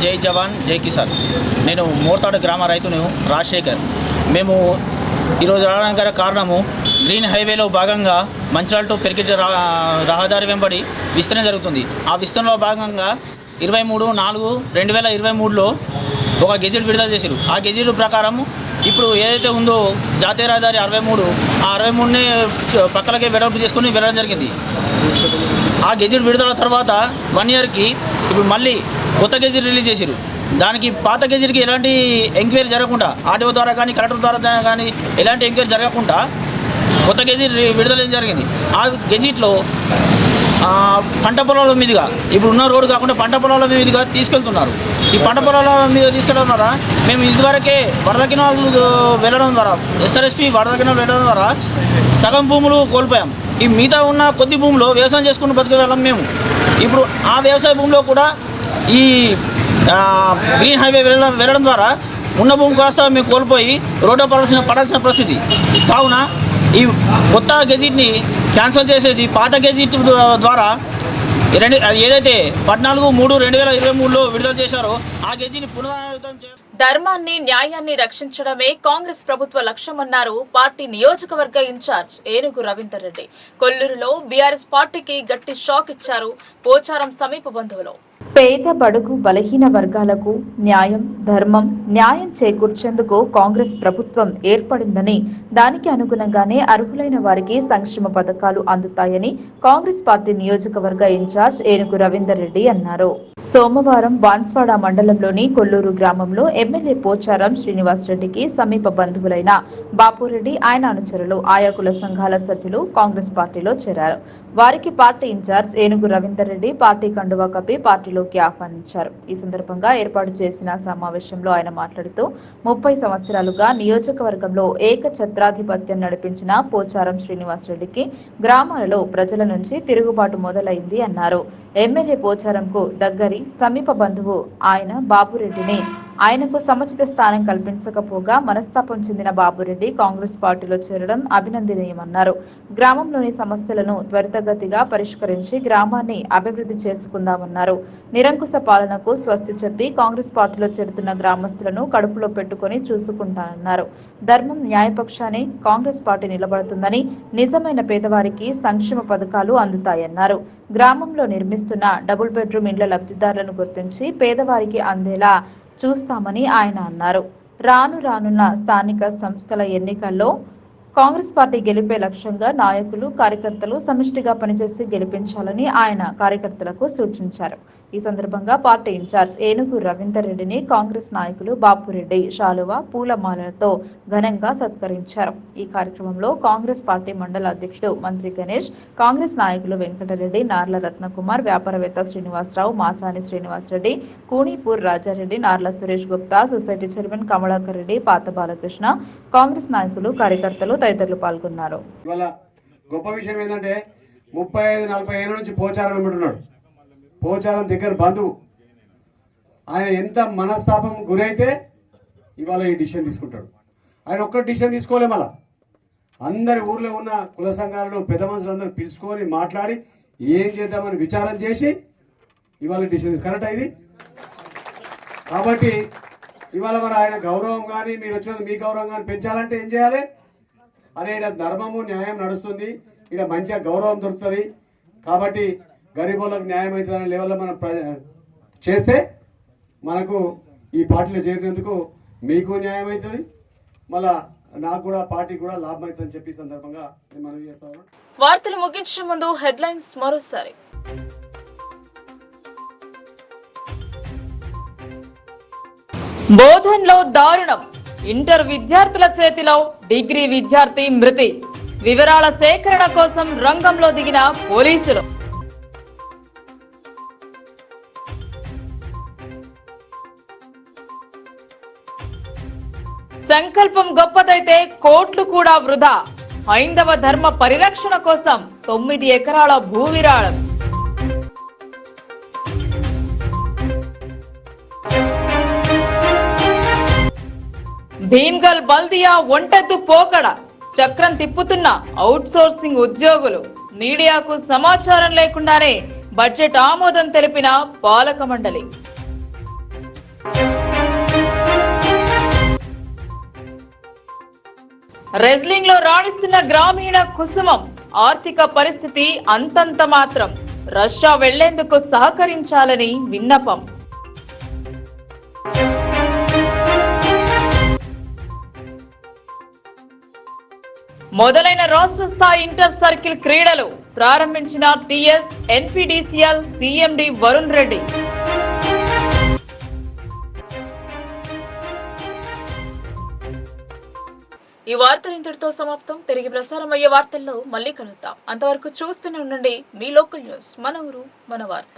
జై జవాన్ జై కిసాన్. నేను మోర్తాడ్ గ్రామ రైతును రాజశేఖర్. మేము ఈరోజు రావడానికి గల కారణము గ్రీన్ హైవేలో భాగంగా మంచిర్యాల టు పెరికిట్ రహదారి వెంబడి విస్తరణ జరుగుతుంది. ఆ విస్తరణలో భాగంగా 23/4/2023లో ఒక గెజిట్ విడుదల చేశారు. ఆ గెజిట్ ప్రకారం ఇప్పుడు ఏదైతే ఉందో జాతీయ రహదారి 63, ఆ 63ని పక్కలకే వెడల్పు చేసుకుని వెళ్ళడం జరిగింది. ఆ గెజిట్ విడుదల తర్వాత 1 ఇయర్కి ఇప్పుడు మళ్ళీ కొత్త గెజిట్ రిలీజ్ చేశారు. దానికి పాత గెజిట్కి ఎలాంటి ఎంక్వైరీ జరగకుండా, ఆర్డీఓ ద్వారా కానీ కలెక్టర్ ద్వారా కానీ ఎలాంటి ఎంక్వైరీ జరగకుండా కొత్త గెజిట్ విడుదల జరిగింది. ఆ గెజిట్లో పంట పొలాల మీదుగా ఇప్పుడు ఉన్న రోడ్డు కాకుండా పంట పొలాల మీదుగా తీసుకెళ్తున్నారు. ఈ పంట పొలాల మీద తీసుకెళ్ళడం ద్వారా మేము ఇదివరకే వరద కెనాల్ వెళ్ళడం ద్వారా, ఎస్ఆర్ఎస్పి వరద కెనాల్ వెళ్ళడం ద్వారా సగం భూములు కోల్పోయాం. ఈ మిగతా ఉన్న కొద్ది భూములో వ్యవసాయం చేసుకుని బతికే వెళ్ళాం మేము. ఇప్పుడు ఆ వ్యవసాయ భూమిలో కూడా ఈ గ్రీన్ హైవే వెళ్ళడం ద్వారా ఉన్న భూమి కాస్త మేము కోల్పోయి రోడ్డు పడాల్సిన పరిస్థితి. కావున ఈ కొత్త గెజిట్ని క్యాన్సిల్ చేసేసి పాత గెజిట్ ద్వారా ఏదైతే 14/3/2023లో విడుదల చేశారో ఆ గెజిట్ని పునరావృతం చేయాలి. ధర్మాన్ని, న్యాయాన్ని రక్షించడమే కాంగ్రెస్ ప్రభుత్వ లక్ష్యమన్నారు పార్టీ నియోజకవర్గ ఇన్ఛార్జ్ ఏనుగు రవీందర్ రెడ్డి. కొల్లూరులో బీఆర్ఎస్ పార్టీకి గట్టి షాక్ ఇచ్చారు పోచారం సమీప బంధువులు. పేద బడుగు బలహీన వర్గాలకు న్యాయం చేకూర్చేందుకు కాంగ్రెస్ ప్రభుత్వం ఏర్పడిందని, దానికి అనుగుణంగానే అర్హులైన వారికి సంక్షేమ పథకాలు అందుతాయని కాంగ్రెస్ పార్టీ నియోజకవర్గ ఇన్ఛార్జ్ ఏనుగు రవీందర్ రెడ్డి అన్నారు. సోమవారం బాన్స్వాడ మండలంలోని కొల్లూరు గ్రామంలో ఎమ్మెల్యే పోచారం శ్రీనివాస్ రెడ్డికి సమీప బంధువులైన బాపురెడ్డి, ఆయన అనుచరులు, ఆయా కుల సంఘాల సభ్యులు కాంగ్రెస్ పార్టీలో చేరారు. వారికి పార్టీ ఇన్ఛార్జ్ ఏనుగు రవీందర్ రెడ్డి పార్టీ కండువా కప్పి పార్టీలోకి ఆహ్వానించారు. ఈ సందర్భంగా ఏర్పాటు చేసిన సమావేశంలో ఆయన మాట్లాడుతూ 30 సంవత్సరాలుగా నియోజకవర్గంలో ఏకఛత్రాధిపత్యం నడిపించిన పోచారం శ్రీనివాస్ రెడ్డికి గ్రామాలలో ప్రజల నుంచి తిరుగుబాటు మొదలైంది అన్నారు. ఎమ్మెల్యే పోచారంకు దగ్గరి సమీప బంధువు ఆయన బాబురెడ్డిని ఆయనకు సముచిత స్థానం కల్పించకపోగా మనస్తాపం చెందిన బాబురెడ్డి కాంగ్రెస్ పార్టీలో చేరడం అభినందనీయమన్నారు. గ్రామంలోని సమస్యలను త్వరితగతిగా పరిష్కరించి గ్రామాన్ని అభివృద్ధి చేసుకుందామన్నారు. నిరంకుశ పాలనకు స్వస్తి చెప్పి కాంగ్రెస్ పార్టీలో చేరుతున్న గ్రామస్తులను కడుపులో పెట్టుకుని చూసుకుంటానన్నారు. ధర్మం, న్యాయపక్షాన్ని కాంగ్రెస్ పార్టీ నిలబడుతుందని, నిజమైన పేదవారికి సంక్షేమ పథకాలు అందుతాయన్నారు. గ్రామంలో నిర్మిస్తున్న డబుల్ బెడ్రూమ్ ఇండ్ల లబ్ధిదారులను గుర్తించి పేదవారికి అందేలా చూస్తామని ఆయన అన్నారు. రానున్న స్థానిక సంస్థల ఎన్నికల్లో కాంగ్రెస్ పార్టీ గెలిపే లక్ష్యంగా నాయకులు, కార్యకర్తలు సమిష్టిగా పనిచేసి గెలిపించాలని ఆయన కార్యకర్తలకు సూచించారు. ఈ సందర్భంగా పార్టీ ఇన్ఛార్జ్ ఏనుగు రవీందర్ రెడ్డిని కాంగ్రెస్ నాయకులు బాపురెడ్డి శాలువా, పూలమాలలతో ఘనంగా సత్కరించారు. ఈ కార్యక్రమంలో కాంగ్రెస్ పార్టీ మండల అధ్యక్షుడు మంత్రి గణేష్, కాంగ్రెస్ నాయకులు వెంకటరెడ్డి, నార్ల రత్నకుమార్, వ్యాపారవేత్త శ్రీనివాసరావు, మాసాని శ్రీనివాసరెడ్డి, కూనీపూర్ రాజారెడ్డి, నార్ల సురేష్ గుప్తా, సొసైటీ చైర్మన్ కమలాకర్ రెడ్డి, పాత బాలకృష్ణ, కాంగ్రెస్ నాయకులు, కార్యకర్తలు తదితరులు పాల్గొన్నారు. గొప్ప విషయం ఏంటంటే 35-40 ఏళ్ళ నుంచి పోచారం వెంబడున్నాడు. పోచారం దగ్గర బంధువు. ఆయన ఎంత మనస్తాపం గురైతే ఇవాళ ఈ డిసిషన్ తీసుకుంటాడు. ఆయన ఒక్క డిసిషన్ తీసుకోలే, మళ్ళా అందరి ఊర్లో ఉన్న కుల సంఘాలను పెద్ద మనుషులందరూ పిలుచుకొని మాట్లాడి ఏం చేద్దామని విచారం చేసి ఇవాళ డిసిషన్ కరెక్ట్ అయింది. కాబట్టి ఇవాళ మరి ఆయన గౌరవం కానీ మీరు వచ్చినది మీ గౌరవం కానీ పెంచాలంటే ఏం చేయాలి? అరే ఇక్కడ ధర్మము న్యాయం నడుస్తుంది, ఇక్కడ మంచిగా గౌరవం దొరుకుతుంది, కాబట్టి గరీబులకు న్యాయం అవుతుందనే లెవెల్లో మనం చేస్తే మనకు ఈ పార్టీలో చేరినందుకు మీకు న్యాయం అవుతుంది, మళ్ళా నాకు కూడా పార్టీ కూడా లాభం అవుతుందని చెప్పి సందర్భంగా నేను మనవి చేస్తా ఉన్నాను. వార్తలు ముగించే ముందు హెడ్లైన్స్ మరోసారి. బోధన్లో దారుణం, ఇంటర్ విద్యార్థుల చేతిలో డిగ్రీ విద్యార్థి మృతి. వివరాల సేకరణ కోసం రంగంలో దిగిన పోలీసులు. సంకల్పం గొప్పదైతే కోట్లు కూడా వృధా. హైందవ ధర్మ పరిరక్షణ కోసం 9 ఎకరాల భూ విరాళం. భీమ్గల్ బల్దియా ఒంటెత్తు పోకడ, చక్రం తిప్పుతున్న అవుట్ సోర్సింగ్ ఉద్యోగులు. మీడియాకు సమాచారం లేకుండానే బడ్జెట్ ఆమోదం తెలిపిన పాలక మండలి. రెజ్లింగ్ లో రాణిస్తున్న గ్రామీణ కుసుమం. ఆర్థిక పరిస్థితి అంతంత మాత్రం. రష్యా వెళ్లేందుకు సహకరించాలని విన్నపం. మొదలైన రాష్ట్ర స్థాయి ఇంటర్ సర్కిల్ క్రీడలు. ప్రారంభించిన TS NPDCL CMD Varun Reddy. ఈ వార్తలు ఇంతటితో సమాప్తం. తిరిగి ప్రసారం అయ్యే వార్తల్లో మళ్ళీ కలుద్దాం. అంతవరకు చూస్తూనే ఉండండి మీ లోకల్ న్యూస్. మన ఊరు మన వార్త.